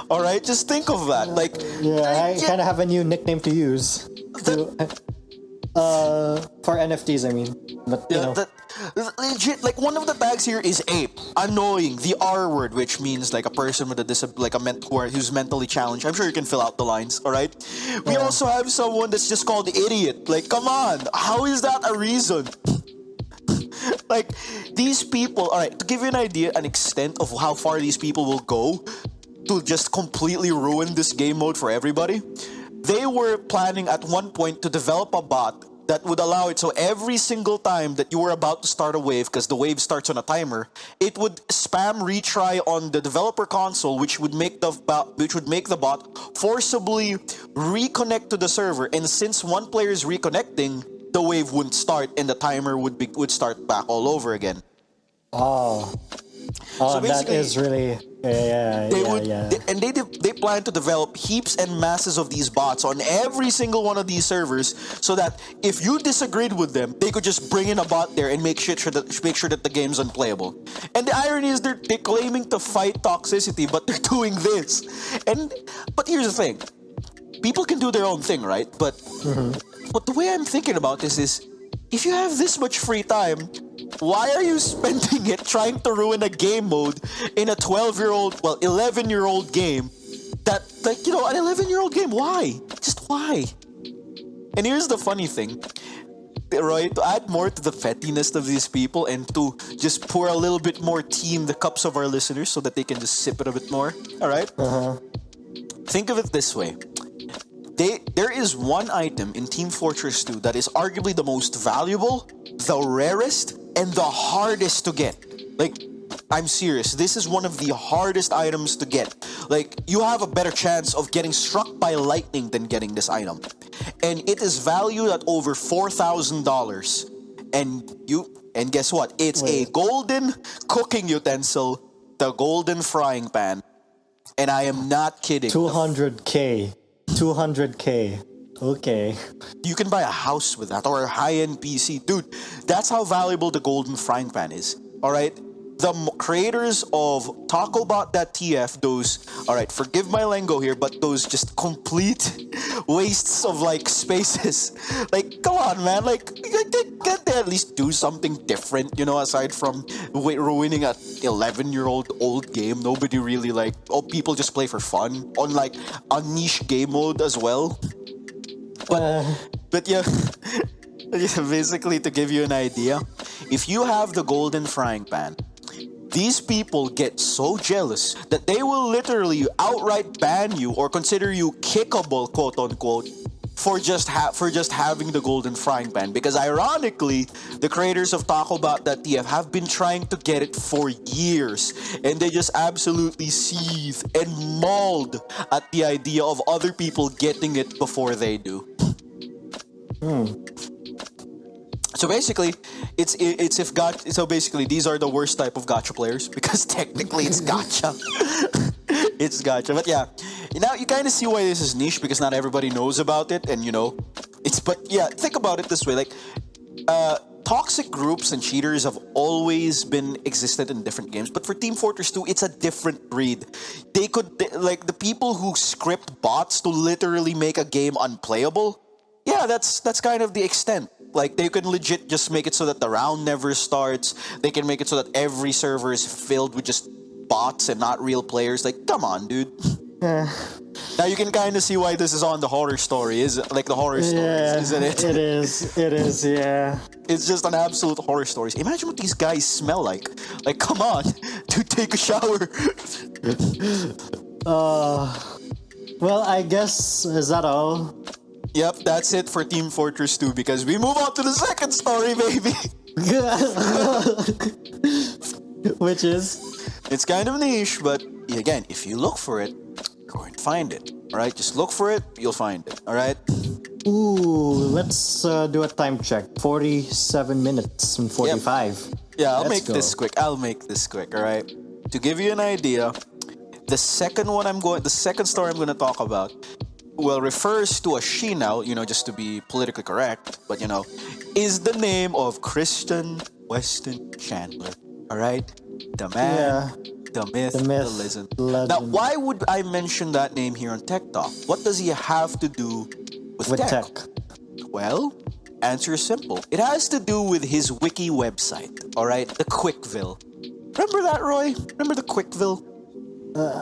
S2: All right, just think of that. Like,
S1: I kind of have a new nickname to use for NFTs. I mean, but
S2: legit. Like, one of the tags here is ape, annoying, the R word, which means like a person with a who's mentally challenged. I'm sure you can fill out the lines. All right. We also have someone that's just called idiot. Like, come on, how is that a reason? Like, these people, alright, to give you an idea, an extent of how far these people will go to just completely ruin this game mode for everybody, they were planning at one point to develop a bot that would allow it so every single time that you were about to start a wave, because the wave starts on a timer, it would spam retry on the developer console, which would make the bot forcibly reconnect to the server. And since one player is reconnecting, the wave wouldn't start and the timer would start back all over again.
S1: So that is really
S2: they plan to develop heaps and masses of these bots on every single one of these servers, so that if you disagreed with them, they could just bring in a bot there and make sure that the game's unplayable. And the irony is they're claiming to fight toxicity, but they're doing this. But here's the thing: people can do their own thing, right? But the way I'm thinking about this is, if you have this much free time, why are you spending it trying to ruin a game mode in a 11-year-old game? That, like, an 11-year-old game, why? Just Why? And here's the funny thing, Roy, to add more to the pettiness of these people and to just pour a little bit more tea in the cups of our listeners so that they can just sip it a bit more. All right? Think of it this way. There is one item in Team Fortress 2 that is arguably the most valuable, the rarest, and the hardest to get. Like, I'm serious. This is one of the hardest items to get. Like, you have a better chance of getting struck by lightning than getting this item. And it is valued at over $4,000. And guess what? It's a golden cooking utensil, the golden frying pan. And I am not kidding.
S1: 200K. 200K. Okay.
S2: You can buy a house with that or a high-end PC. Dude, that's how valuable the golden frying pan is. All right? The creators of TacoBot.tf, those, all right, forgive my lingo here, but those just complete wastes of like spaces. Like, come on, man. Like, can't they at least do something different, you know, aside from ruining a 11-year-old game? Nobody really like, people just play for fun on like a niche game mode as well. But yeah, basically to give you an idea, if you have the golden frying pan, these people get so jealous that they will literally outright ban you or consider you kickable, quote unquote, for just having the golden frying pan. Because ironically, the creators of TacoBot.tf have been trying to get it for years, and they just absolutely seethe and mauled at the idea of other people getting it before they do. So basically, so basically these are the worst type of gacha players because technically it's gacha. It's gacha. But yeah, now you kind of see why this is niche because not everybody knows about it, and you know, think about it this way, like toxic groups and cheaters have always been existed in different games, but for Team Fortress 2, it's a different breed. Like the people who script bots to literally make a game unplayable. Yeah, that's kind of the extent. Like, they can legit just make it so that the round never starts. They can make it so that every server is filled with just bots and not real players. Like, come on, dude. Now you can kind of see why this is on the horror story, isn't it?
S1: It is, yeah.
S2: It's just an absolute horror story. Imagine what these guys smell like. Like, come on, dude, take a shower.
S1: Well, I guess, is that all?
S2: Yep, that's it for Team Fortress 2 because we move on to the second story, baby.
S1: Which is?
S2: It's kind of niche, but again, if you look for it, you're going to find it. All right, just look for it, you'll find it. All right.
S1: Ooh, let's do a time check. 47 minutes and 45.
S2: Yep. Yeah, I'll make this quick. All right. To give you an idea, the second story I'm going to talk about, well, refers to a she now, you know, just to be politically correct, but, you know, is the name of Christian Weston Chandler. All right? The man, the myth, the legend. Now, why would I mention that name here on Tech Talk? What does he have to do with tech? Well, answer is simple. It has to do with his wiki website, all right? The Quickville. Remember that, Roy? Remember the Quickville?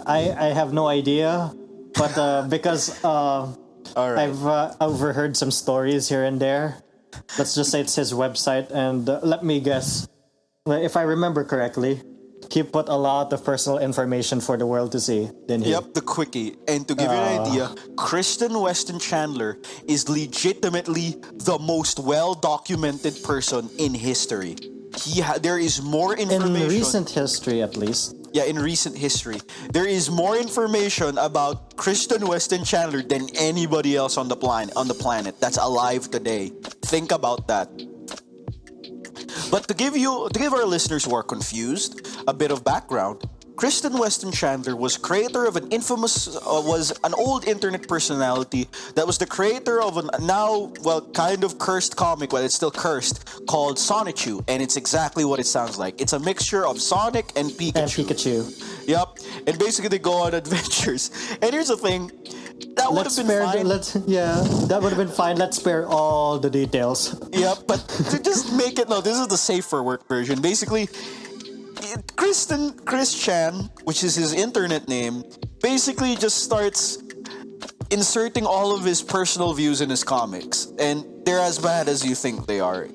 S1: I have no idea. But because I've overheard some stories here and there, let's just say it's his website, and let me guess, if I remember correctly, he put a lot of personal information for the world to see, didn't he?
S2: Yep, the quickie. And to give you an idea, Christian Weston Chandler is legitimately the most well-documented person in history. There is more information.
S1: In recent history, at least.
S2: Yeah, in recent history. There is more information about Christian Weston Chandler than anybody else on the planet that's alive today. Think about that. But to give our listeners who are confused a bit of background, Christian Weston Chandler was creator of was an old internet personality that was the creator of a now, well, kind of cursed comic, but it's still cursed, called Sonichu, and it's exactly what it sounds like. It's a mixture of Sonic and Pikachu. Yep, and basically they go on adventures. And here's the thing, that would have been fine.
S1: That would have been fine. Let's spare all the details.
S2: Yep, but to just make it, no, this is the safe for work version. Basically, Chris Chan, which is his internet name, basically just starts inserting all of his personal views in his comics, and they're as bad as you think they are.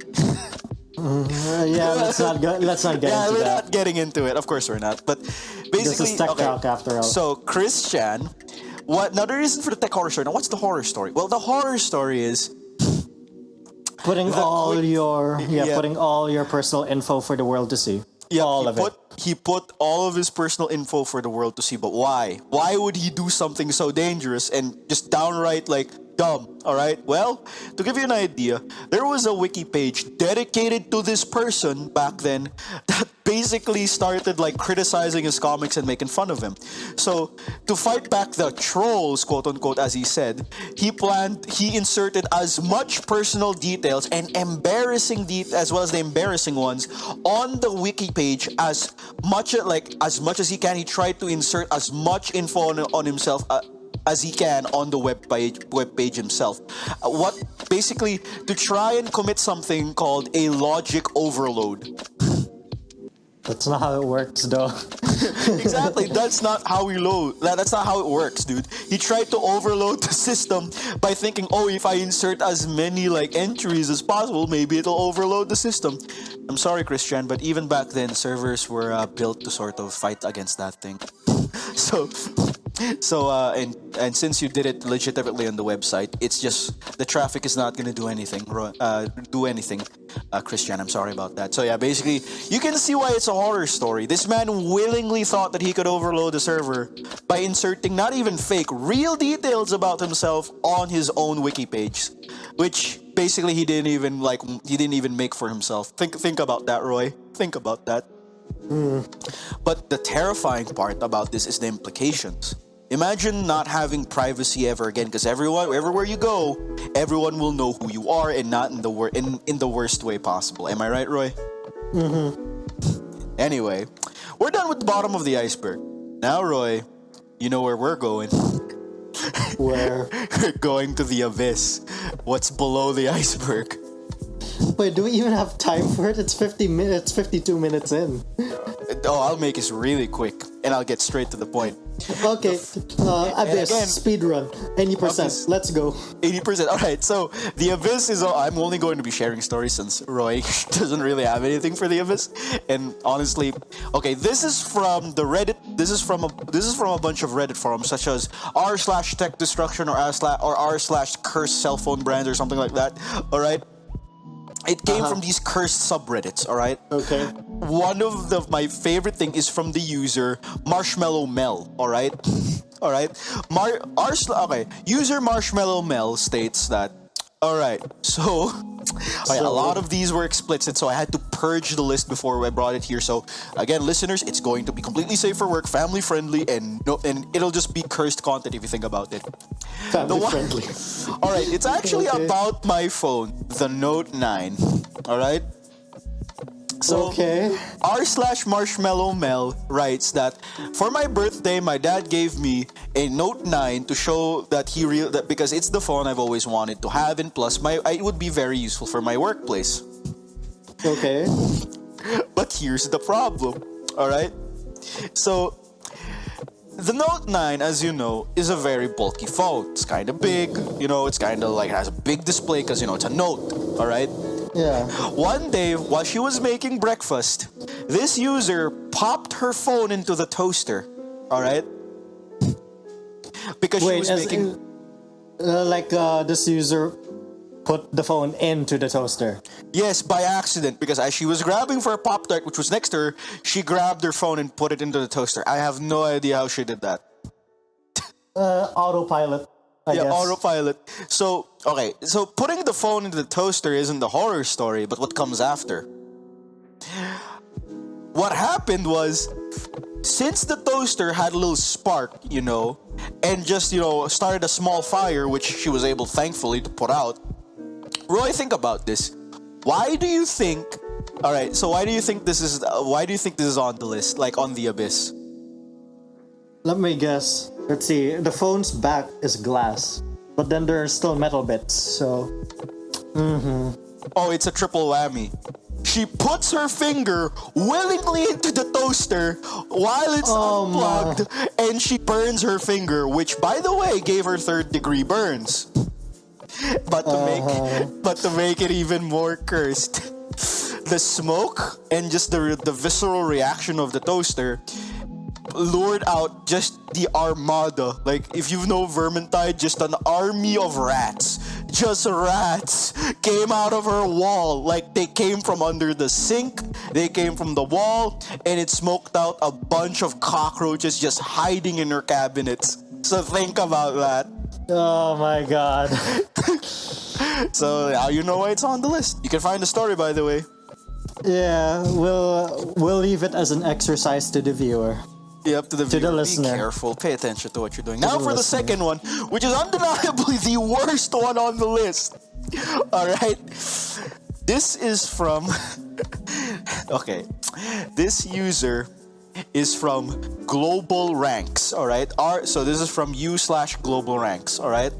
S1: Yeah, let's not get into
S2: we're
S1: that.
S2: not getting into it. Of course, we're not. But basically,
S1: This is Tech Talk after all.
S2: So Christian, what? Now the reason for the tech horror story. Now, what's the horror story? Well, the horror story is
S1: putting all your personal info for the world to see.
S2: yeah,
S1: all of it.
S2: He put all of his personal info for the world to see. But why? Why would he do something so dangerous and just downright like dumb? All right. Well, to give you an idea, there was a wiki page dedicated to this person back then that basically started like criticizing his comics and making fun of him. So to fight back the trolls, quote unquote, as he said, he inserted as much personal details and embarrassing as well as the embarrassing ones on the wiki page as much as he can. He tried to insert as much info on himself as he can on the web page himself. What basically to try and commit something called a logic overload.
S1: That's not how it works, though.
S2: Exactly, that's not how that's not how it works, dude. He tried to overload the system by thinking, oh, if I insert as many like entries as possible, maybe it'll overload the system. I'm sorry, Christian, but even back then, servers were built to sort of fight against that thing. And since you did it legitimately on the website, it's just the traffic is not gonna do anything. Christian, I'm sorry about that. So yeah, basically, you can see why it's a horror story. This man willingly thought that he could overload the server by inserting not even fake, real details about himself on his own wiki page, which basically he didn't even make for himself. Think about that, Roy. Think about that. But the terrifying part about this is the implications. Imagine not having privacy ever again, because everywhere you go, everyone will know who you are, and not in the worst way possible. Am I right, Roy? Anyway, we're done with the bottom of the iceberg. Now, Roy, you know where we're going.
S1: Where?
S2: We're going to the abyss. What's below the iceberg?
S1: Wait, do we even have time for it? It's 50 minutes, 52 minutes in.
S2: Oh, I'll make this really quick, and I'll get straight to the point.
S1: Okay, Abyss,
S2: again,
S1: speedrun, 80%, let's go.
S2: 80%, alright, so the Abyss is, I'm only going to be sharing stories since Roy doesn't really have anything for the Abyss, and honestly, okay, this is from the Reddit, this is from a bunch of Reddit forums, such as r/tech destruction or r/cursed cell phone brands or something like that, alright? It came from these cursed subreddits, alright?
S1: Okay.
S2: One of my favorite thing is from the user Marshmallow Mel, alright? Alright? User Marshmallow Mel states that, alright, so a lot of these were explicit, so I had to purge the list before I brought it here. So again, listeners, it's going to be completely safe for work, family friendly, and it'll just be cursed content if you think about it.
S1: Family friendly.
S2: Alright, it's actually about my phone, the Note 9. Alright? So, r/Marshmallow Mel writes that for my birthday, my dad gave me a Note 9 to show that that because it's the phone I've always wanted to have, and plus it would be very useful for my workplace.
S1: Okay.
S2: But here's the problem, all right? So the Note 9, as you know, is a very bulky phone. It's kind of big, it's kind of like it has a big display because it's a Note, all right?
S1: Yeah.
S2: One day, while she was making breakfast, this user popped her phone into the toaster. All right? Because she was making.
S1: This user put the phone into the toaster.
S2: Yes, by accident. Because as she was grabbing for a Pop-Tart, which was next to her, she grabbed her phone and put it into the toaster. I have no idea how she did that.
S1: Autopilot. I guess.
S2: Autopilot. So putting the phone into the toaster isn't the horror story, but what comes after. What happened was, since the toaster had a little spark, and just, started a small fire, which she was able, thankfully, to put out. Roy, think about this. Why do you think this is on the list, like on the Abyss?
S1: Let me guess. Let's see. The phone's back is glass, but then there are still metal bits, so...
S2: Oh, it's a triple whammy. She puts her finger willingly into the toaster toaster while it's unplugged, and she burns her finger, which, by the way, gave her third-degree burns. But to make it even more cursed, the smoke and just the visceral reaction of the toaster lured out just the armada. Like, if you know Vermintide, just an army of rats. Just rats came out of her wall. Like, they came from under the sink, they came from the wall, and it smoked out a bunch of cockroaches just hiding in her cabinets. So think about that.
S1: Oh my god.
S2: So now you know why it's on the list. You can find the story, by the way.
S1: Yeah, we'll leave it as an exercise to the viewer.
S2: Yep, to the viewer.
S1: The listener.
S2: Be careful. Pay attention to what you're doing. Now for the second one, which is undeniably the worst one on the list. All right. This is from... Okay. This user is from Global Ranks, all right? So this is from u/Global Ranks, all right?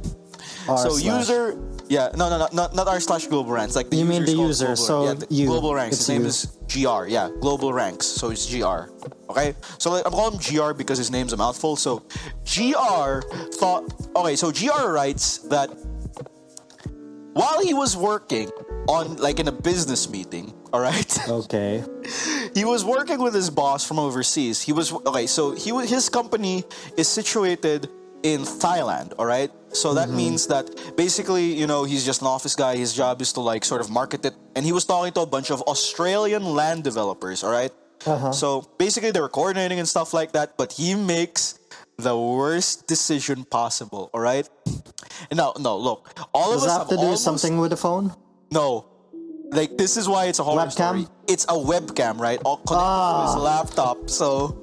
S2: So user... Yeah, no, not r/Global Ranks. Like the
S1: you mean the user,
S2: Global,
S1: so
S2: yeah,
S1: you.
S2: Global Ranks.
S1: His
S2: name is GR. Yeah, Global Ranks. So it's GR. Okay? So like, I'm calling him GR because his name's a mouthful. So GR thought... Okay, so GR writes that while he was working on, like, in a business meeting, all right?
S1: Okay.
S2: He was working with his boss from overseas. His company is situated in Thailand, all right? So that means that basically, you know, he's just an office guy. His job is to, like, sort of market it. And he was talking to a bunch of Australian land developers, all right? So basically they were coordinating and stuff like that, but he makes the worst decision possible, all right? No, look. All
S1: Does
S2: of us
S1: that have to do something with the phone?
S2: No. Like, this is why it's a horror story. It's a webcam, right? All connected to his laptop. So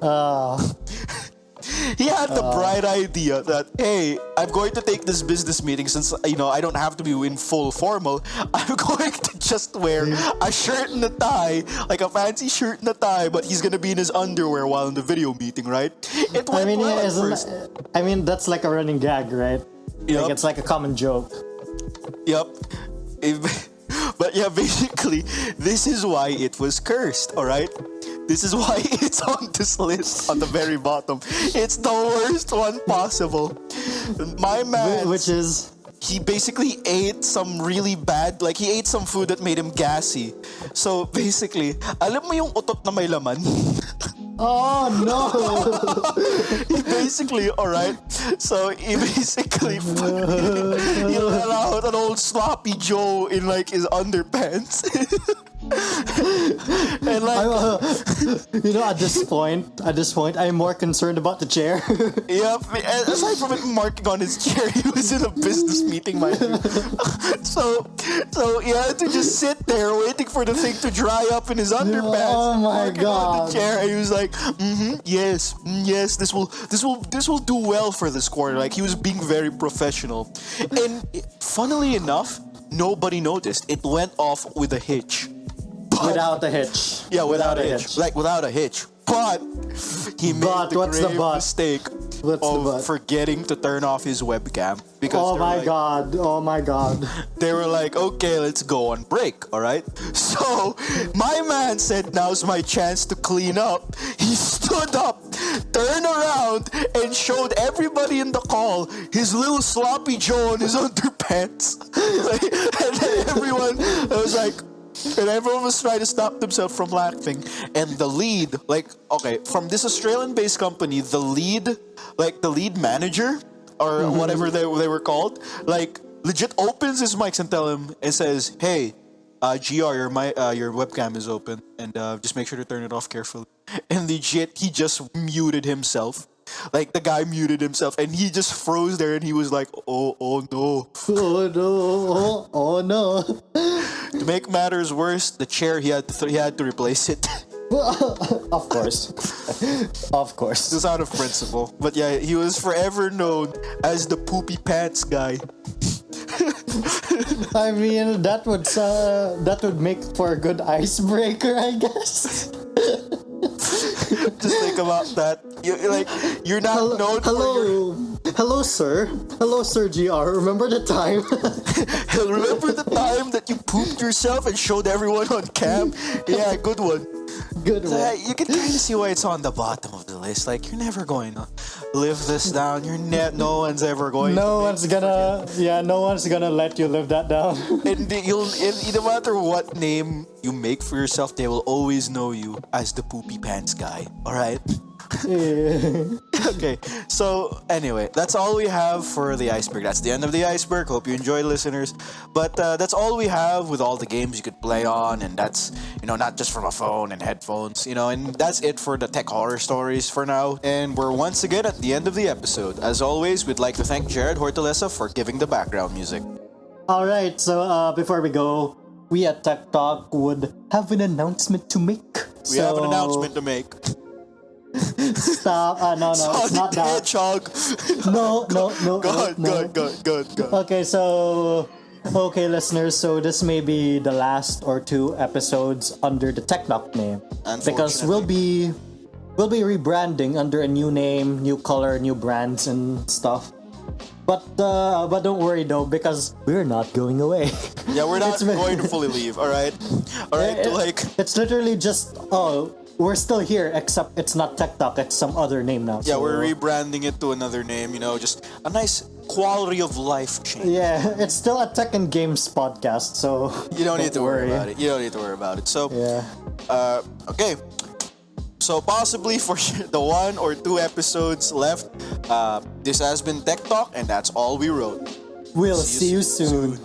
S2: he had the bright idea that, hey, I'm going to take this business meeting since, you know, I don't have to be in full formal. I'm going to just wear a shirt and a tie, like a fancy shirt and a tie, but he's going to be in his underwear while in the video meeting, right? It went well at first.
S1: I mean, that's like a running gag, right?
S2: Yep.
S1: Like, it's like a common joke.
S2: Yep. But yeah, basically, this is why it was cursed, alright? This is why it's on this list on the very bottom. It's the worst one possible. My man...
S1: Which is...
S2: He basically ate some really bad... Like, he ate some food that made him gassy. So, basically, alam mo yung utot na may laman?
S1: Oh, no!
S2: He basically, alright? So, he basically... he let out an old sloppy Joe in, like, his underpants. And like,
S1: you know, at this point, I'm more concerned about the chair.
S2: Yep. And aside from it marking on his chair, he was in a business meeting, mind you. So he had to just sit there waiting for the thing to dry up in his underpants.
S1: Oh my god!
S2: On the chair, and he was like, yes, this will do well for this quarter. Like, he was being very professional, and funnily enough, nobody noticed. It went off with a hitch.
S1: Without a hitch.
S2: Yeah, without a hitch. Like, without a hitch. But he made the grave mistake of forgetting to turn off his webcam. Because
S1: oh my god.
S2: They were like, okay, let's go on break, alright? So, my man said, now's my chance to clean up. He stood up, turned around, and showed everybody in the call his little sloppy Joe on his underpants. And then everyone was like... And everyone was trying to stop themselves from laughing. And the lead, like, okay, from this Australian-based company, the lead manager, or whatever they were called, like, legit opens his mics and tell him, and says, hey, GR, your webcam is open, and just make sure to turn it off carefully. And legit, he just muted himself. Like, the guy muted himself, and he just froze there, and he was like, oh no.
S1: Oh no.
S2: To make matters worse, the chair, he had to replace it.
S1: Of course.
S2: Just out of principle. But yeah, he was forever known as the poopy pants guy.
S1: I mean, that would make for a good icebreaker, I guess.
S2: Just think about that. You're not known for your...
S1: Hello, sir. Hello, Sir GR. Remember the time?
S2: Remember the time that you pooped yourself and showed everyone on cam? Yeah, good one.
S1: Good one.
S2: You can kind of see why it's on the bottom of the list. Like, you're never going to live this down. No one's ever going.
S1: No one's gonna let you live that down.
S2: And no matter what name you make for yourself, they will always know you as the poopy pants guy. All right. Okay, so anyway, that's all we have for the iceberg. That's the end of the iceberg. Hope you enjoyed, listeners. But that's all we have with all the games you could play on, and that's, not just from a phone and headphones, and that's it for the tech horror stories for now. And we're once again at the end of the episode. As always, we'd like to thank Jared Hortalesa for giving the background music.
S1: All right, so before we go, we at Tech Talk would have an announcement to make.
S2: We have an announcement to make.
S1: Stop. No, it's not that.
S2: Hedgehog.
S1: No.
S2: Good.
S1: Okay, listeners, so this may be the last or two episodes under the Tech Talk name. Because we'll be rebranding under a new name, new color, new brands and stuff. But don't worry though, because we're not going away.
S2: Yeah, we're not going to fully leave, alright?
S1: It's literally just, we're still here, except it's not Tech Talk, it's some other name now.
S2: Yeah, we're rebranding it to another name, just a nice quality of life change.
S1: Yeah, it's still a tech and games podcast, so
S2: you don't need to worry about it. So,
S1: yeah.
S2: Okay. So possibly for the 1 or 2 episodes left, this has been Tech Talk, and that's all we wrote.
S1: We'll see you soon.